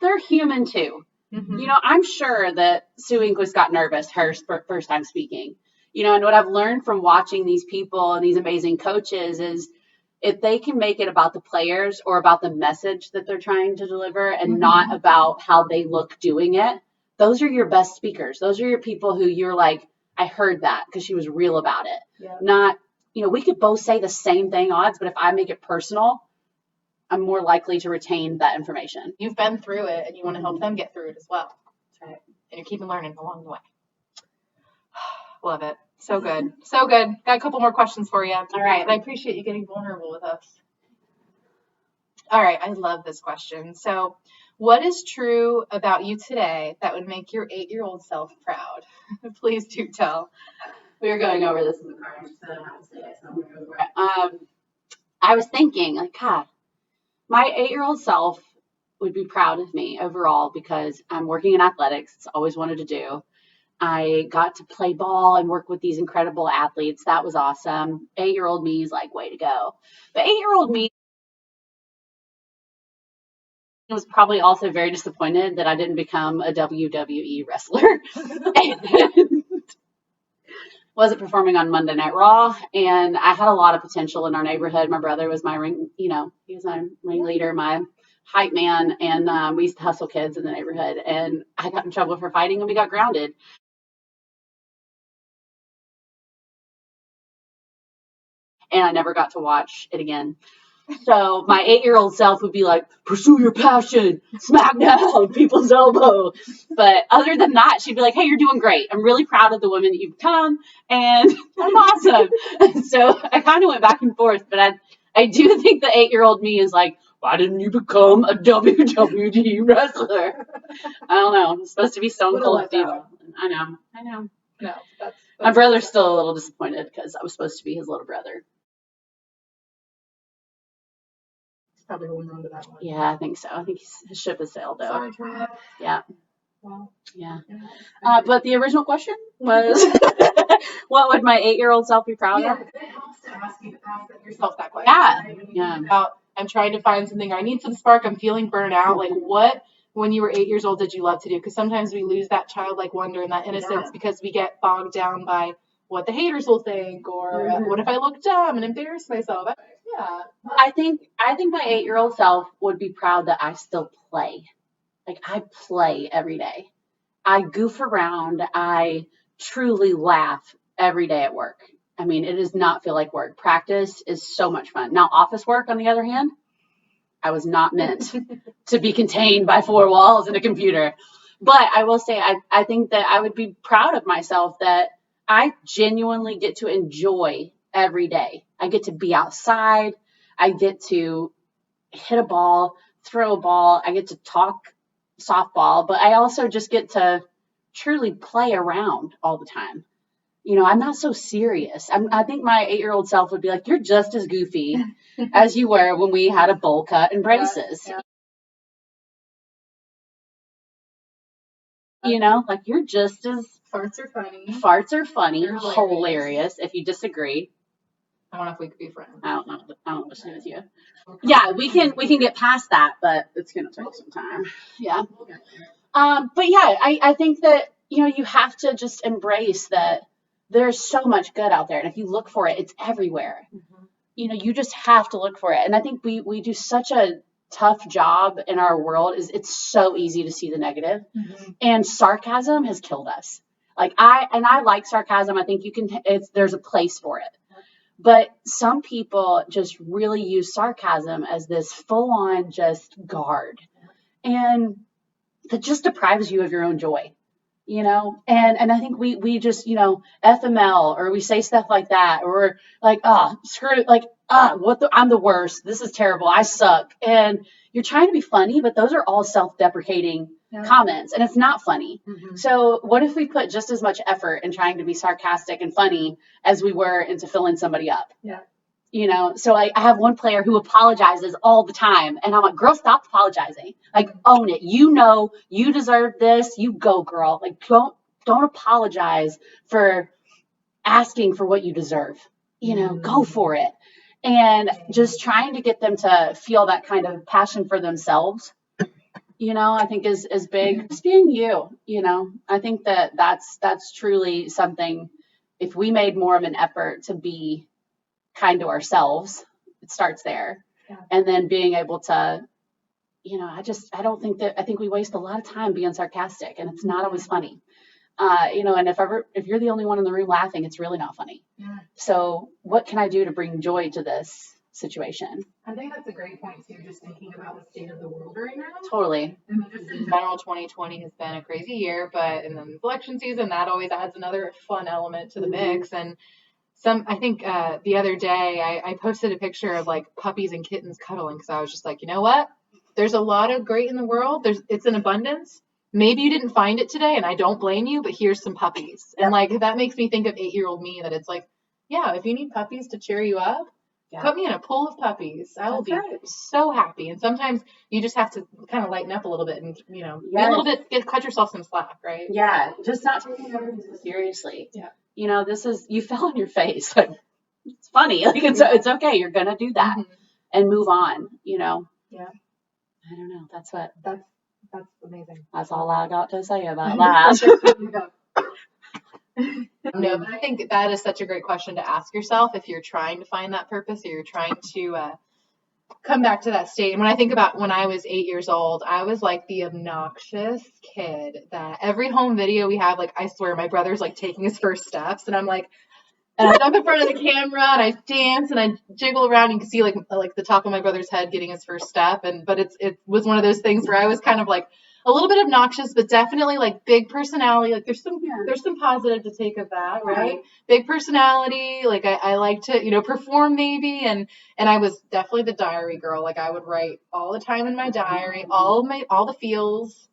they're human too. Mm-hmm. I'm sure that Sue Enquist got nervous her first time speaking. And what I've learned from watching these people and these amazing coaches is, if they can make it about the players or about the message that they're trying to deliver and not about how they look doing it, those are your best speakers. Those are your people who you're like, I heard that because she was real about it. Yeah. Not, we could both say the same thing odds, but if I make it personal, I'm more likely to retain that information. You've been through it, and you want to help them get through it as well. That's right. And you're keeping learning along the way. Love it. So good. So good. Got a couple more questions for you. All right. I appreciate you getting vulnerable with us. All right. I love this question. So, what is true about you today that would make your 8-year-old self proud? Please do tell. We were going over this in the car, so I don't have to say it. So I'm going to go over it. I was thinking, like, God, my 8-year-old self would be proud of me overall because I'm working in athletics. It's always wanted to do. I got to play ball and work with these incredible athletes. That was awesome. 8-year-old me is like, way to go. But 8-year-old me was probably also very disappointed that I didn't become a WWE wrestler. And wasn't performing on Monday Night Raw. And I had a lot of potential in our neighborhood. My brother was my ring, he was my ringleader, my hype man. And we used to hustle kids in the neighborhood. And I got in trouble for fighting, and we got grounded. And I never got to watch it again. So my 8-year-old self would be like, pursue your passion, smack down people's elbow. But other than that, she'd be like, hey, you're doing great. I'm really proud of the woman that you've become, and that's awesome. So I kind of went back and forth, but I do think the 8-year-old me is like, why didn't you become a WWE wrestler? I don't know. I'm supposed to be Stone Cold Kaela. I know. No, that's my brother's still a little disappointed because I was supposed to be his little brother. Probably holding on to that one. Yeah, I think so. I think his ship has sailed, though. Sorry, Trina. Yeah. Well, yeah. But the original question was, what would my 8-year-old self be proud of? It helps to ask yourself that question. Yeah. Right? About, I'm trying to find something. I need some spark. I'm feeling burnt out. Like, what, when you were 8 years old, did you love to do? Because sometimes we lose that childlike wonder and that innocence because we get bogged down by what the haters will think, or what if I look dumb and embarrass myself? Yeah. I think my 8-year-old self would be proud that I still play. Like, I play every day. I goof around. I truly laugh every day at work. I mean, it does not feel like work. Practice is so much fun. Now, office work, on the other hand, I was not meant to be contained by 4 walls and a computer. But I will say, I think that I would be proud of myself that I genuinely get to enjoy every day. I get to be outside. I get to hit a ball, throw a ball. I get to talk softball, but I also just get to truly play around all the time. I'm not so serious. I think my 8-year-old self would be like, you're just as goofy as you were when we had a bowl cut and braces. Yeah. Like, you're just as... Farts are funny. They're hilarious. If you disagree. I don't know if we could be friends. I don't know what to do with you. Yeah, we can get past that, but it's going to take some time. Yeah. But yeah, I think that, you have to just embrace that there's so much good out there. And if you look for it, it's everywhere. Mm-hmm. You just have to look for it. And I think we do such a tough job in our world. It's so easy to see the negative. Mm-hmm. And sarcasm has killed us. Like I like sarcasm. I think there's a place for it. But some people just really use sarcasm as this full on just guard. And that just deprives you of your own joy, and I think we just, FML, or we say stuff like that, or like, screw it, like, I'm the worst, this is terrible, I suck. And you're trying to be funny, but those are all self-deprecating comments, and it's not funny. So what if we put just as much effort in trying to be sarcastic and funny as we were into filling somebody up? So I have one player who apologizes all the time, and I'm like, girl, stop apologizing. Like, own it. You deserve this. You go, girl. Like, don't apologize for asking for what you deserve. Go for it. And just trying to get them to feel that kind of passion for themselves, I think is big. Just being I think that's truly something. If we made more of an effort to be kind to ourselves, it starts there. And then being able to, I think we waste a lot of time being sarcastic, and it's not always funny. And if you're the only one in the room laughing, it's really not funny. So what can I do to bring joy to this situation? I think that's a great point too, just thinking about the state of the world right now. Totally. I mean, just in general, 2020 has been a crazy year, but in the election season, that always adds another fun element to the mix. And I think the other day I posted a picture of like puppies and kittens cuddling, because I was just like, you know what? There's a lot of great in the world. It's in abundance. Maybe you didn't find it today, and I don't blame you, but here's some puppies. And like, that makes me think of 8-year-old me, that it's like, yeah, if you need puppies to cheer you up, put me in a pool of puppies. I will be so happy. And sometimes you just have to kind of lighten up a little bit and, be a little bit, cut yourself some slack, right? Yeah. Just not taking everything so seriously. Yeah. You fell on your face. Like, it's funny. Like, it's okay. You're going to do that and move on, Yeah. I don't know. That's amazing. That's all I got to say about that. No, but I think that is such a great question to ask yourself if you're trying to find that purpose, or you're trying to come back to that state. And when I think about when I was 8 years old, I was like the obnoxious kid that every home video we have, like, I swear my brother's like taking his first steps, and I'm like, and I jump in front of the camera and I dance and I jiggle around. You can see like the top of my brother's head getting his first step. But it was one of those things where I was kind of like a little bit obnoxious, but definitely like big personality. Like there's some positive to take of that, right? Big personality. Like I like to, perform maybe. And I was definitely the diary girl. Like I would write all the time in my diary, all the feels.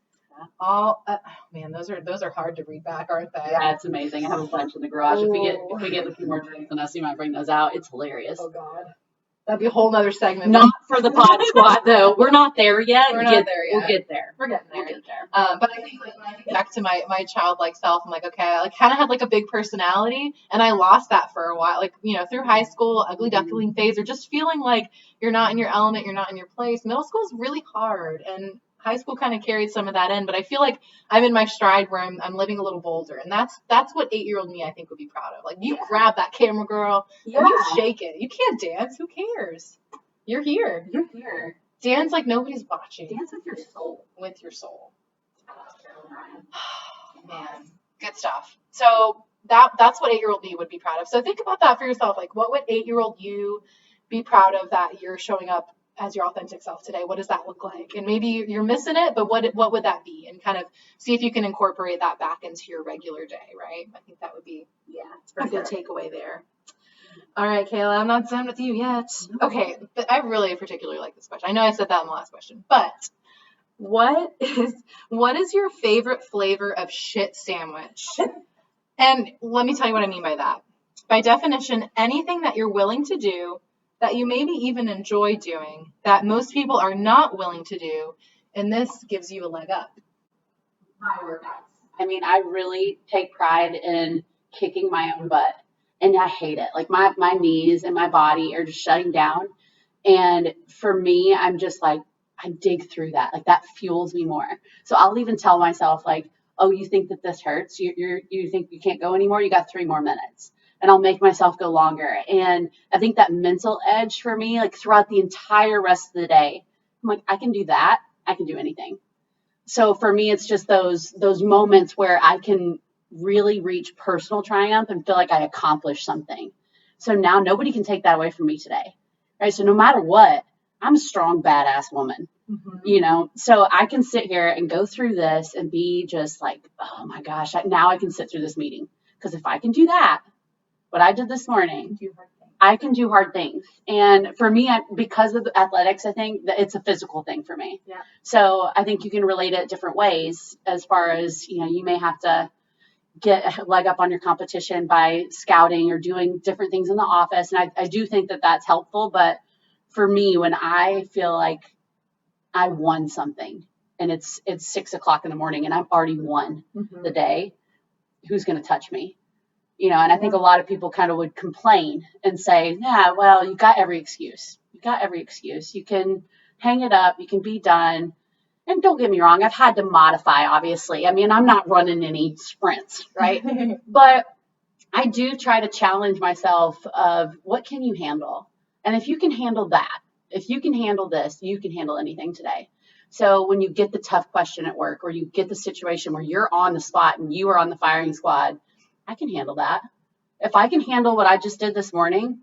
Man, those are hard to read back, aren't they? Yeah, it's amazing. I have a bunch in the garage. If we get a few more drinks than us, you might bring those out. It's hilarious. Oh God, that'd be a whole nother segment. Not for the pod squad though. We're not there yet. We're not there yet. We'll get there. We're getting there. But I think like when I think back to my childlike self, I'm like, okay, I like kind of had like a big personality, and I lost that for a while. Like through high school, ugly duckling phase, or just feeling like you're not in your element, you're not in your place. Middle school is really hard, and high school kind of carried some of that in, but I feel like I'm in my stride where I'm living a little bolder, and that's what 8-year-old me I think would be proud of. Like you grab that camera, girl, and you shake it. You can't dance. Who cares? You're here. Dance like nobody's watching. Dance with your soul. With your soul. Man, good stuff. So that's what 8-year-old me would be proud of. So think about that for yourself. Like, what would 8-year-old you be proud of that you're showing up as your authentic self today? What does that look like? And maybe you're missing it, but what would that be? And kind of see if you can incorporate that back into your regular day, right? I think that would be a good takeaway there. All right, Kaela, I'm not done with you yet. Okay, but I really particularly like this question. I know I said that in the last question, but what is your favorite flavor of shit sandwich? And let me tell you what I mean by that. By definition, anything that you're willing to do, that you maybe even enjoy doing, that most people are not willing to do, and this gives you a leg up. My workouts. I mean, I really take pride in kicking my own butt, and I hate it. Like my knees and my body are just shutting down, and for me, I'm just like, I dig through that. Like that fuels me more. So I'll even tell myself like, oh, you think that this hurts? You think you can't go anymore? You got 3 more minutes. And I'll make myself go longer. And I think that mental edge for me, like throughout the entire rest of the day, I'm like, I can do that. I can do anything. So for me, it's just those moments where I can really reach personal triumph and feel like I accomplished something. So now nobody can take that away from me today. Right? So no matter what, I'm a strong, badass woman. So I can sit here and go through this and be just like, oh my gosh, now I can sit through this meeting. Because if I can do that, what I did this morning, I can do hard things. And for me, because of athletics, I think that it's a physical thing for me. Yeah. So I think you can relate it different ways as far as, you may have to get a leg up on your competition by scouting or doing different things in the office. And I do think that that's helpful. But for me, when I feel like I won something and it's 6 o'clock in the morning and I've already won the day, who's going to touch me? And I think a lot of people kind of would complain and say, yeah, well, you got every excuse. You got every excuse. You can hang it up. You can be done. And don't get me wrong, I've had to modify, obviously. I mean, I'm not running any sprints, right? But I do try to challenge myself of what can you handle? And if you can handle that, if you can handle this, you can handle anything today. So when you get the tough question at work or you get the situation where you're on the spot and you are on the firing squad, I can handle that. If I can handle what I just did this morning,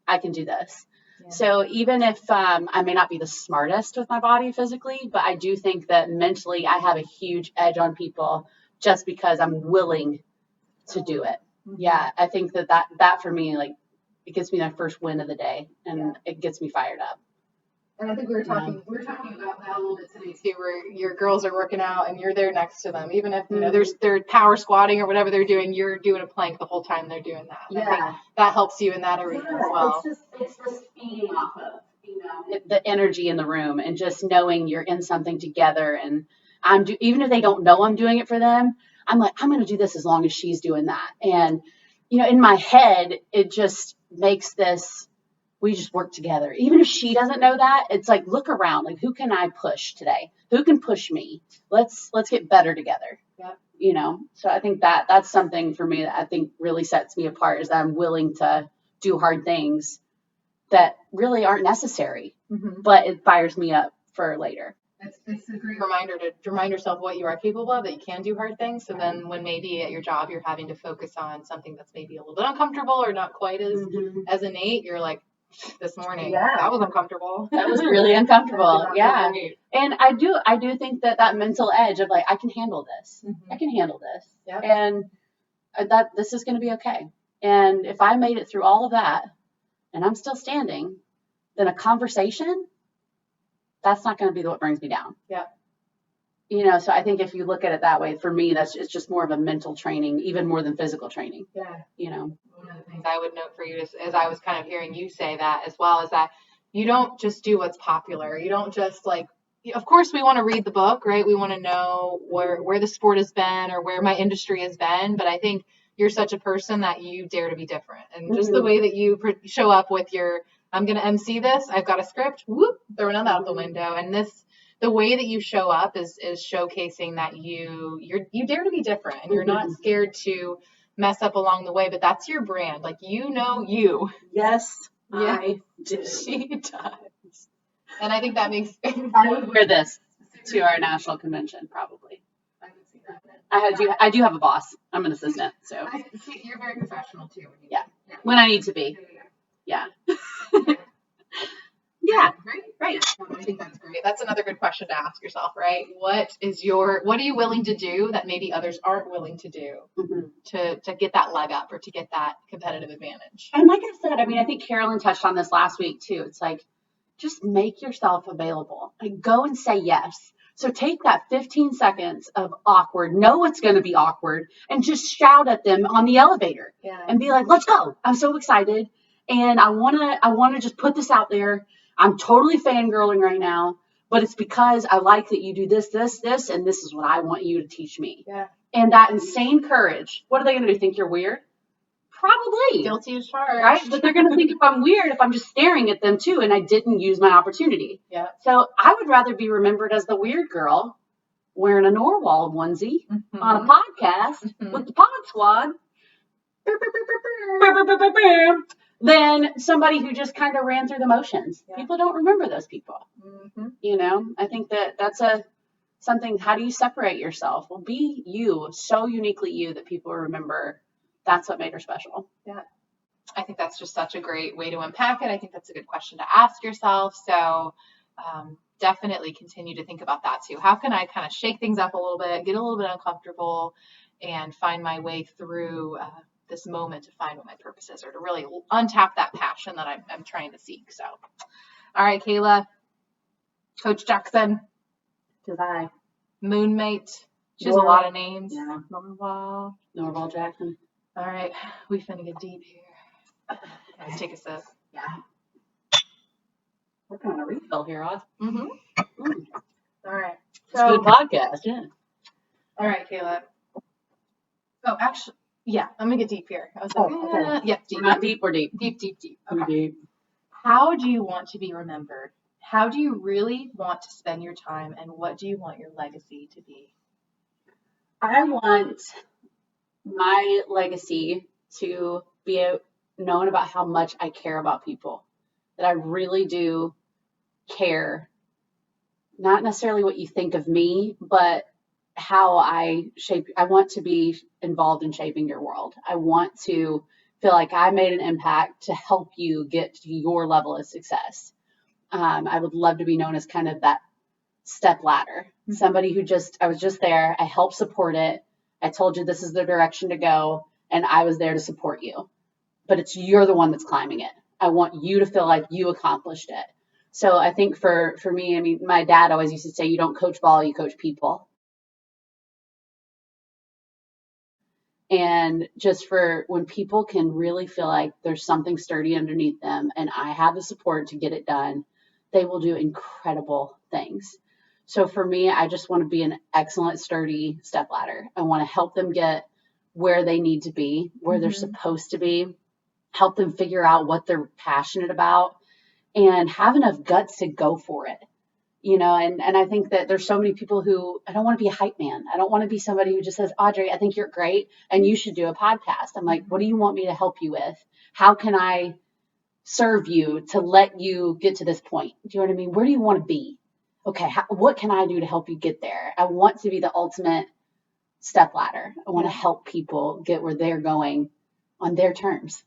I can do this. Yeah. So even if I may not be the smartest with my body physically, but I do think that mentally I have a huge edge on people just because I'm willing to do it. Yeah, I think that for me, like, it gets me that first win of the day and it gets me fired up. And I think we were talking about that a little bit today too, where your girls are working out and you're there next to them. Even if they're power squatting or whatever they're doing, you're doing a plank the whole time they're doing that. Yeah. I think that helps you in that arena as well. It's just feeding off of the energy in the room and just knowing you're in something together. And even if they don't know I'm doing it for them, I'm like, I'm going to do this as long as she's doing that. And in my head, it just makes this. We just work together. Even if she doesn't know that, it's like, look around. Like, who can I push today? Who can push me? Let's get better together. Yeah. So I think that's something for me that I think really sets me apart is that I'm willing to do hard things that really aren't necessary, but it fires me up for later. It's a great reminder to remind yourself what you are capable of, that you can do hard things. So then when maybe at your job you're having to focus on something that's maybe a little bit uncomfortable or not quite as innate, you're like, this morning, that was uncomfortable. That was really uncomfortable. Yeah. And I do think that mental edge of like, I can handle this. I can handle this. Yep. And that this is going to be okay. And if I made it through all of that and I'm still standing, then a conversation, that's not going to be what brings me down. Yeah. So I think if you look at it that way, for me, it's just more of a mental training, even more than physical training. Yeah. One of the things I would note for you is, as I was kind of hearing you say that as well, is that you don't just do what's popular. You don't just like, of course we want to read the book, right? We want to know where the sport has been or where my industry has been. But I think you're such a person that you dare to be different. And just the way that you show up with I'm going to MC this. I've got a script, throwing that out the window. And the way that you show up is showcasing that you dare to be different and you're not scared to mess up along the way, but that's your brand. Like, you. Yes, I do. She does. And I think that makes I would wear this to our national convention, probably. I can see that. I do have a boss. I'm an assistant, so. You're very professional too. When I need to be. Yeah. Yeah. Right. I think that's great. That's another good question to ask yourself, right? What are you willing to do that maybe others aren't willing to do to get that leg up or to get that competitive advantage? And like I said, I mean, I think Carolyn touched on this last week too. It's like, just make yourself available. Like, go and say yes. So take that 15 seconds of awkward, know it's going to be awkward, and just shout at them on the elevator and be like, let's go. I'm so excited. And I want to just put this out there. I'm totally fangirling right now, but it's because I like that you do this, and this is what I want you to teach me. Yeah. And that insane courage. What are they going to do? Think you're weird? Probably. Guilty as charged. Right? But they're going to think if I'm weird, if I'm just staring at them too, and I didn't use my opportunity. Yeah. So I would rather be remembered as the weird girl wearing a Norwal onesie on a podcast with the Pod Squad. Than somebody who just kind of ran through the motions. Yeah. People don't remember those people. I think that's something, how do you separate yourself? Well, be you, so uniquely you that people remember that's what made her special. Yeah. I think that's just such a great way to unpack it. I think that's a good question to ask yourself. So definitely continue to think about that too. How can I kind of shake things up a little bit, get a little bit uncomfortable, and find my way through this moment to find what my purpose is, or to really untap that passion that I'm trying to seek. So, all right, Kaela, Coach Jackson, Goodbye. Moonmate. She has a lot of names. Yeah. Norval Jackson. All right, we finna get deep here. Let's take a sip. Yeah. We're going to refill here, Oz. Mm-hmm. All right. It's a good podcast, yeah. All right, Kaela. Oh, actually, yeah, I'm gonna get deep here. I was like, okay. Yep, deep. We're not deep, we're deep. Deep. We're Okay. deep. How do you want to be remembered? How do you really want to spend your time, and what do you want your legacy to be? I want my legacy to be known about how much I care about people, that I really do care, not necessarily what you think of me, but how I want to be involved in shaping your world. I want to feel like I made an impact to help you get to your level of success. I would love to be known as kind of that step ladder, somebody who I was just there. I helped support it. I told you this is the direction to go, and I was there to support you. But you're the one that's climbing it. I want you to feel like you accomplished it. So I think for me, I mean, my dad always used to say, you don't coach ball, you coach people. And just for when people can really feel like there's something sturdy underneath them and I have the support to get it done, they will do incredible things. So for me, I just want to be an excellent, sturdy stepladder. I want to help them get where they need to be, where they're supposed to be, help them figure out what they're passionate about, and have enough guts to go for it. You know, and I think that there's so many people who, I don't want to be a hype man. I don't want to be somebody who just says, Audrey, I think you're great and you should do a podcast. I'm like, what do you want me to help you with? How can I serve you to let you get to this point? Do you know what I mean? Where do you want to be? Okay, what can I do to help you get there? I want to be the ultimate stepladder. I want to help people get where they're going on their terms.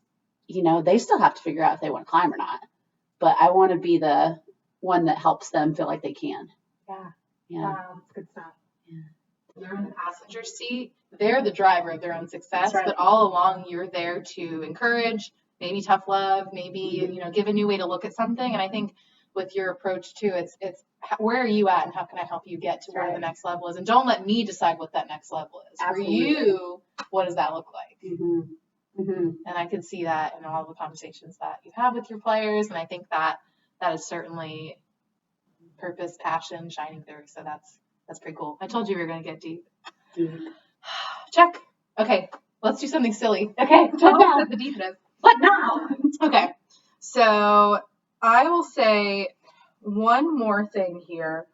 You know, they still have to figure out if they want to climb or not. But I want to be the one that helps them feel like they can. Yeah. Wow, that's good stuff. Yeah. They're in the passenger seat. They're the driver of their own success, right. But all along you're there to encourage, maybe tough love, maybe, give a new way to look at something. And I think with your approach too, it's where are you at and how can I help you get to where the next level is? And don't let me decide what that next level is. Absolutely. For you, what does that look like? And I can see that in all the conversations that you have with your players. And I think that is certainly purpose, passion shining through. So that's pretty cool. I told you we were going to get deep. Check. Okay, let's do something silly. Okay, the deepness. What now? Okay, so I will say one more thing here.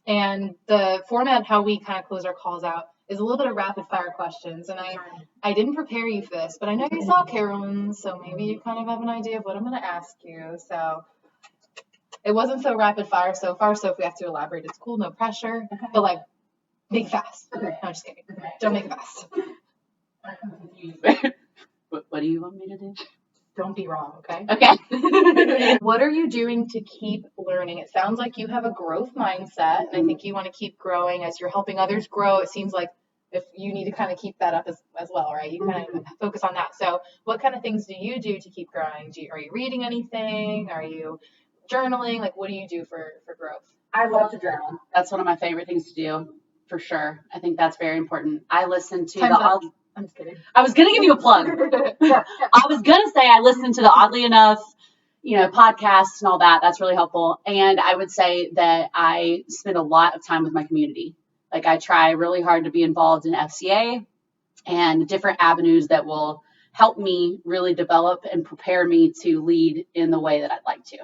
And the format, how we kind of close our calls out, is a little bit of rapid fire questions. And I didn't prepare you for this, but I know you saw Carolyn, so maybe you kind of have an idea of what I'm going to ask you. So it wasn't so rapid fire so far, so if we have to elaborate, it's cool, no pressure. Okay. But like, make it fast. Okay. No, I'm just kidding. Okay. Don't make it fast. What do you want me to do? Don't be wrong, okay? Okay. What are you doing to keep learning? It sounds like you have a growth mindset, and I think you want to keep growing as you're helping others grow. It seems like if you need to kind of keep that up as well, right? You kind of focus on that. So what kind of things do you do to keep growing? Are you reading anything? Are you journaling? Like, what do you do for growth? I love to journal. That's one of my favorite things to do, for sure. I think that's very important. I listen to I'm just kidding. I was going to give you a plug. I was going to say I listen to the Oddly Enough, podcasts and all that. That's really helpful. And I would say that I spend a lot of time with my community. Like, I try really hard to be involved in FCA and different avenues that will help me really develop and prepare me to lead in the way that I'd like to.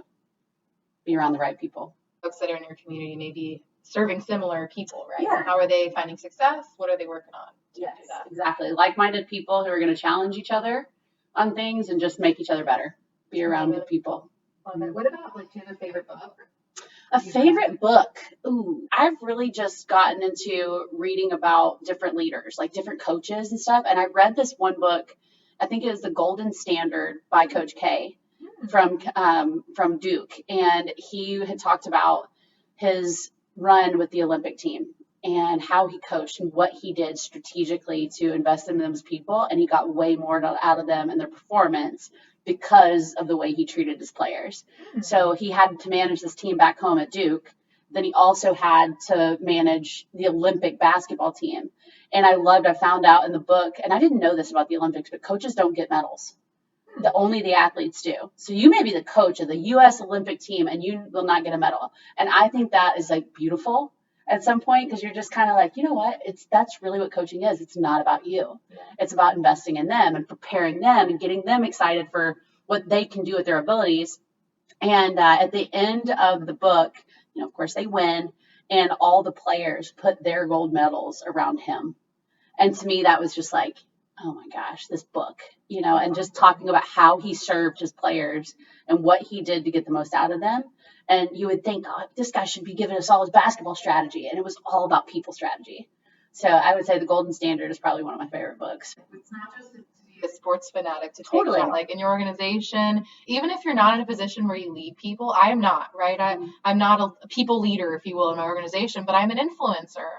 Be around the right people. Folks that are in your community may be serving similar people, right? Yeah. How are they finding success? What are they working on? Yes, exactly. Like-minded people who are going to challenge each other on things and just make each other better. Be around good people. Love it. What about, do you have a favorite book? A favorite book. Ooh, I've really just gotten into reading about different leaders, like different coaches and stuff. And I read this one book, I think it was The Golden Standard by Coach K from Duke. And he had talked about his run with the Olympic team and how he coached and what he did strategically to invest in those people. And he got way more out of them and their performance because of the way he treated his players. So he had to manage this team back home at Duke. Then he also had to manage the Olympic basketball team. And I found out in the book, and I didn't know this about the Olympics, but coaches don't get medals. Only the athletes do. So you may be the coach of the U.S. Olympic team and you will not get a medal. And I think that is like beautiful at some point, because you're just kind of like, you know what? That's really what coaching is. It's not about you. It's about investing in them and preparing them and getting them excited for what they can do with their abilities. And at the end of the book, of course they win, and all the players put their gold medals around him. And to me, that was just like, oh my gosh, this book, and just talking about how he served his players and what he did to get the most out of them. And you would think, oh, this guy should be giving us all his basketball strategy. And it was all about people strategy. So I would say The Golden Standard is probably one of my favorite books. It's not just to be a sports fanatic to take that, like in your organization, even if you're not in a position where you lead people. I am not, right? I'm not a people leader, if you will, in my organization, but I'm an influencer.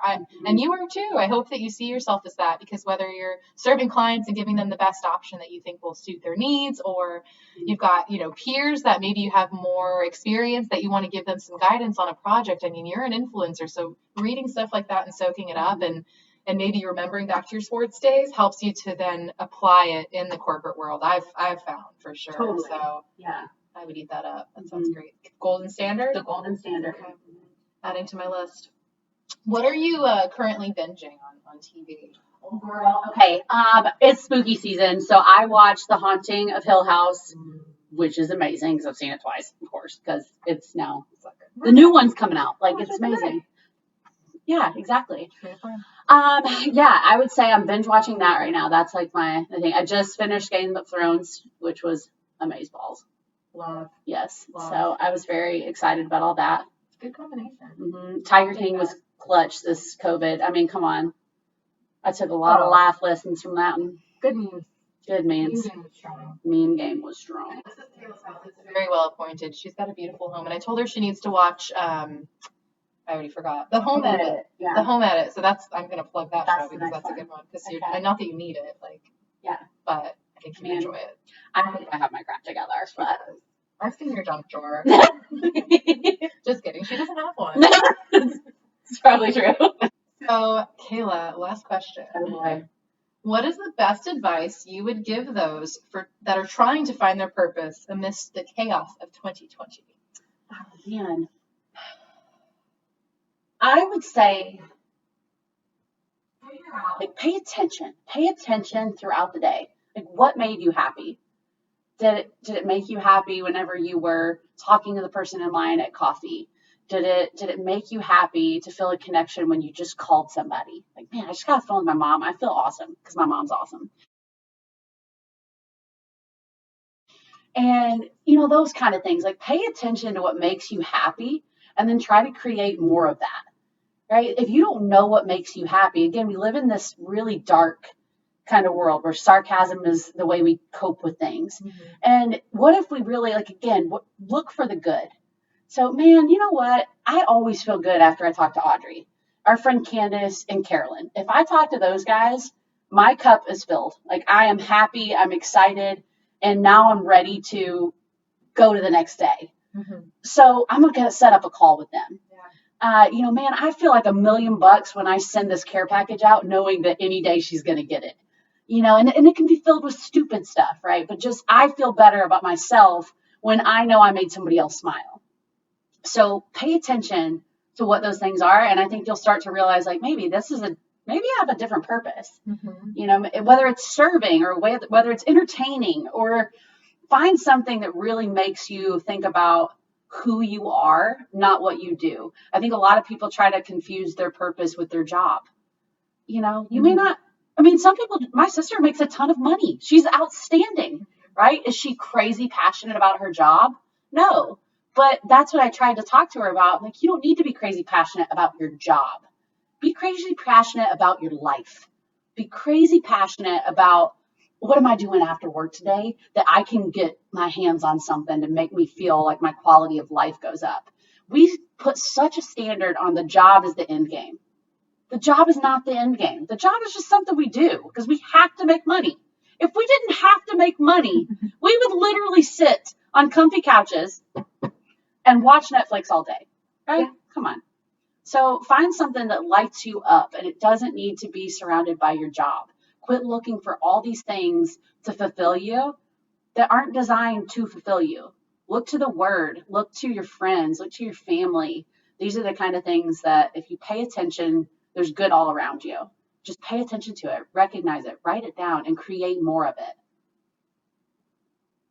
And you are too. I hope that you see yourself as that, because whether you're serving clients and giving them the best option that you think will suit their needs, or you've got, peers that maybe you have more experience that you want to give them some guidance on a project. I mean, you're an influencer. So reading stuff like that and soaking it up and maybe remembering back to your sports days helps you to then apply it in the corporate world. I've found for sure. Totally. So yeah, I would eat that up. That sounds great. Golden Standard? The Golden Standard. Okay. Adding to my list. What are you currently binging on TV? Oh, girl. Okay. It's spooky season, so I watched The Haunting of Hill House, which is amazing because I've seen it twice, of course, because it's now the new one's coming out. Like, it's amazing. Yeah, exactly. I would say I'm binge watching that right now. That's like my thing. I just finished Game of Thrones, which was amazeballs. Love. Yes. Love. So I was very excited about all that. Good combination. Mm-hmm. Tiger King was clutch this COVID. I mean, come on. I took a lot of life lessons from that one. Good memes. Good memes. Meme game was strong. This is Kayla's house. It's very well appointed. She's got a beautiful home, and I told her she needs to watch. I already forgot. The Home Edit. Yeah. The Home Edit. So I'm going to plug that show because that's a good one. Because not that you need it, but I think you enjoy it. I think I have my crap together, but I've seen your junk drawer. Just kidding. She doesn't have one. It's probably true. So, Kaela, last question. Okay. What is the best advice you would give those that are trying to find their purpose amidst the chaos of 2020? Oh, man. I would say, pay attention. Pay attention throughout the day. Like, what made you happy? Did it make you happy whenever you were talking to the person in line at coffee? Did it make you happy to feel a connection when you just called somebody? Like, man, I just got a phone with my mom. I feel awesome because my mom's awesome. And, those kind of things. Like, pay attention to what makes you happy and then try to create more of that. Right? If you don't know what makes you happy, again, we live in this really dark kind of world where sarcasm is the way we cope with things. Mm-hmm. And what if we really, look for the good? So, man, you know what? I always feel good after I talk to Audrey, our friend Candace, and Carolyn. If I talk to those guys, my cup is filled. Like, I am happy, I'm excited, and now I'm ready to go to the next day. Mm-hmm. So I'm going to set up a call with them. Man, I feel like $1 million when I send this care package out, knowing that any day she's going to get it, and it can be filled with stupid stuff, right? But just, I feel better about myself when I know I made somebody else smile. So pay attention to what those things are. And I think you'll start to realize, like, maybe I have a different purpose, mm-hmm. Whether it's serving or whether it's entertaining, or find something that really makes you think about who you are, not what you do. I think a lot of people try to confuse their purpose with their job. You mm-hmm. may not, some people, my sister makes a ton of money. She's outstanding, right? Is she crazy passionate about her job? No, But that's what I tried to talk to her about. Like, you don't need to be crazy passionate about your job. Be crazy passionate about your life. Be crazy passionate about what am I doing after work today that I can get my hands on something to make me feel like my quality of life goes up. We put such a standard on the job as the end game. The job is not the end game. The job is just something we do because we have to make money. If we didn't have to make money, we would literally sit on comfy couches and watch Netflix all day. Right? Yeah. Come on. So find something that lights you up, and it doesn't need to be surrounded by your job. Quit looking for all these things to fulfill you that aren't designed to fulfill you. Look to the word, look to your friends, look to your family. These are the kind of things that if you pay attention, there's good all around you. Just pay attention to it, recognize it, write it down, and create more of it.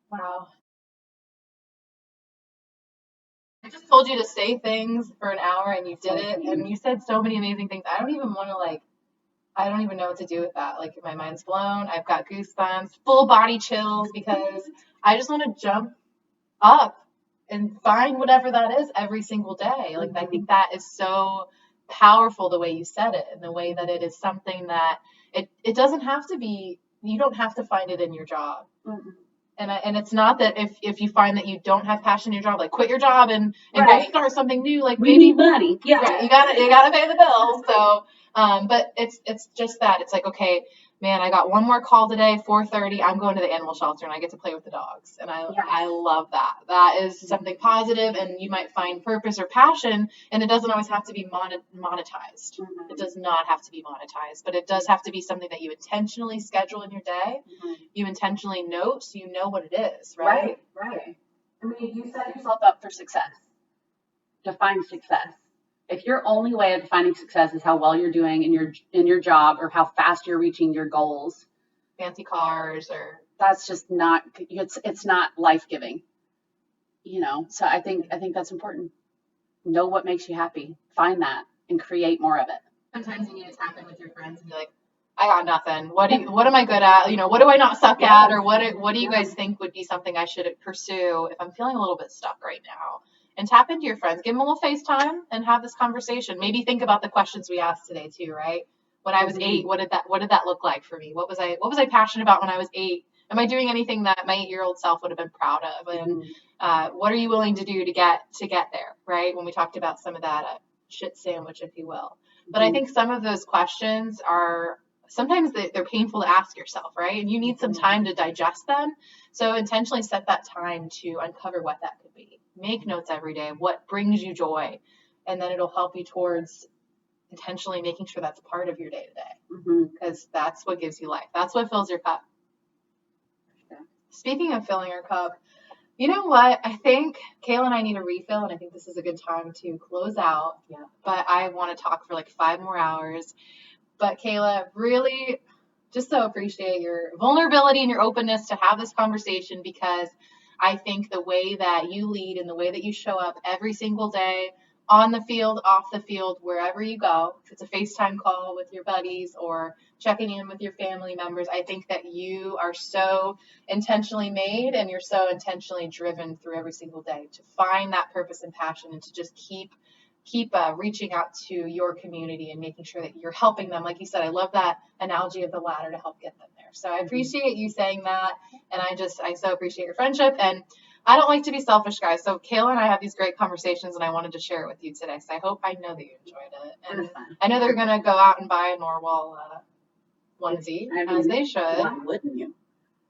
Wow. I just told you to say things for an hour and you did it, and you said so many amazing things. I don't even want to I don't even know what to do with that. Like, my mind's blown. I've got goosebumps, full body chills, because I just want to jump up and find whatever that is every single day. Like, I think that is so powerful the way you said it, and the way that it is something that it doesn't have to be, you don't have to find it in your job. Mm-hmm. And it's not that if you find that you don't have passion in your job, like, quit your job and right. Go start something new. Like, we need money. Yeah. Right, you gotta pay the bills. So, but it's just that it's like, okay, man, I got one more call today, 4:30. I'm going to the animal shelter and I get to play with the dogs, and I love that. That is something positive, and you might find purpose or passion, and it doesn't always have to be monetized. Mm-hmm. It does not have to be monetized, but it does have to be something that you intentionally schedule in your day. Mm-hmm. You intentionally note, so you know what it is, right? Right. I mean, you set yourself up for success. Define success. If your only way of defining success is how well you're doing in your job or how fast you're reaching your goals, fancy cars, or that's just not, it's not life-giving. So I think that's important. Know what makes you happy. Find that and create more of it. Sometimes you need to tap in with your friends and be like, I got nothing. What am I good at? What do I not suck at? Or what do you guys think would be something I should pursue if I'm feeling a little bit stuck right now? And tap into your friends. Give them a little FaceTime and have this conversation. Maybe think about the questions we asked today too, right? When I was 8, what did that look like for me? What was I passionate about when I was 8? Am I doing anything that my 8-year-old self would have been proud of? And what are you willing to do to get there, right? When we talked about some of that shit sandwich, if you will. But I think some of those questions are sometimes they're painful to ask yourself, right? And you need some time to digest them. So intentionally set that time to uncover what that could be. Make notes every day, what brings you joy, and then it'll help you towards intentionally making sure that's part of your day to day, because that's what gives you life. That's what fills your cup. Yeah. Speaking of filling your cup, you know what? I think Kaela and I need a refill, and I think this is a good time to close out. Yeah. But I want to talk for like 5 more hours. But Kaela, really just so appreciate your vulnerability and your openness to have this conversation, because I think the way that you lead and the way that you show up every single day, on the field, off the field, wherever you go, if it's a FaceTime call with your buddies or checking in with your family members, I think that you are so intentionally made and you're so intentionally driven through every single day to find that purpose and passion, and to just keep reaching out to your community and making sure that you're helping them. Like you said, I love that analogy of the ladder to help get them there. So I appreciate you saying that. And I so appreciate your friendship. And I don't like to be selfish, guys. So Kaela and I have these great conversations, and I wanted to share it with you today. So I know that you enjoyed it. And I know they're going to go out and buy a Norwal onesie, as they should. Why wouldn't you?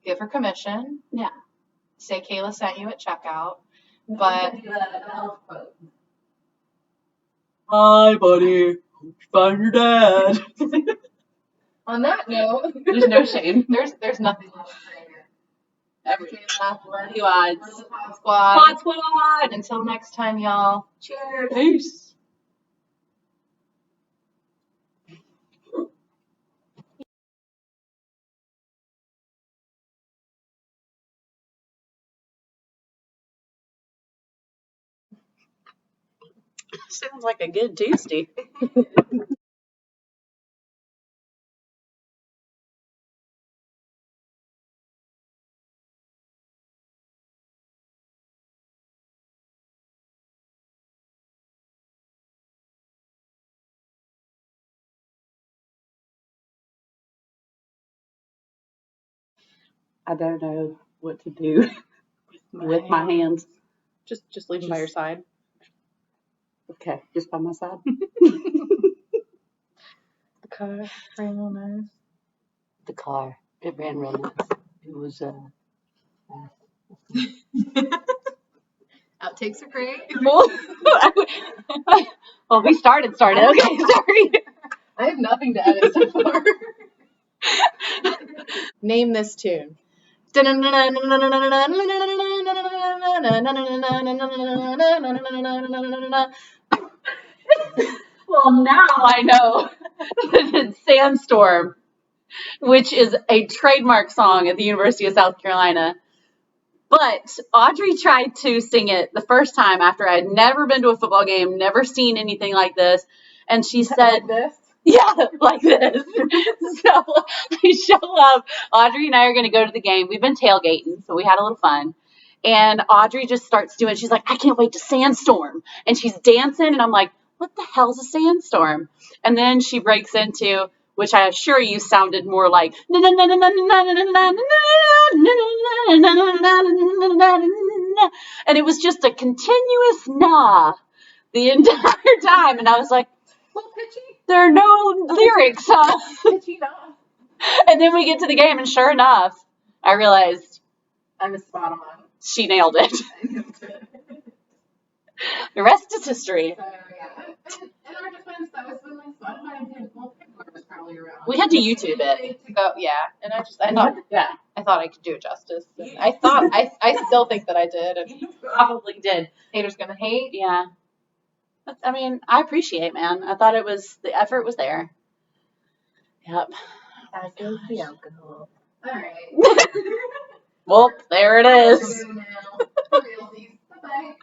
Give her commission. Yeah. Say Kaela sent you at checkout. But hi, buddy. Find your dad. On that note, there's no shame. There's nothing left to say here. Everything left. Love you odds. Pod Squad. Until next time, y'all. Cheers. Peace. Sounds like a good Tuesday. I don't know what to do with my hands. Just leave them by your side. Okay, just by my side. The car ran real nice. The car, it ran real nice. It was Outtakes are great. well, we started. Okay, sorry. I have nothing to edit so far. Name this tune. Well, now I know it's Sandstorm, which is a trademark song at the University of South Carolina. But Audrey tried to sing it the first time after I had never been to a football game, never seen anything like this. And she said, like this? Yeah, like this. So I show up. Audrey and I are going to go to the game. We've been tailgating, so we had a little fun. And Audrey just starts doing, she's like, I can't wait to Sandstorm. And she's dancing, and I'm like, what the hell's a sandstorm? And then she breaks into, which I assure you sounded more like, and it was just a continuous nah the entire time. And I was like, there are no lyrics, huh? And then we get to the game, and sure enough, I realized I was spot on. she nailed it. The rest is history. So, yeah. In our defense, that was when like Spotify and Google was probably around. We had to YouTube it. Oh yeah, and I thought I could do it justice. And I still think that I did. And You probably did. haters gonna hate. Yeah. But, I mean, I appreciate, man. I thought the effort was there. Yep. As goes the alcohol. All right. Well, there it is. Bye bye.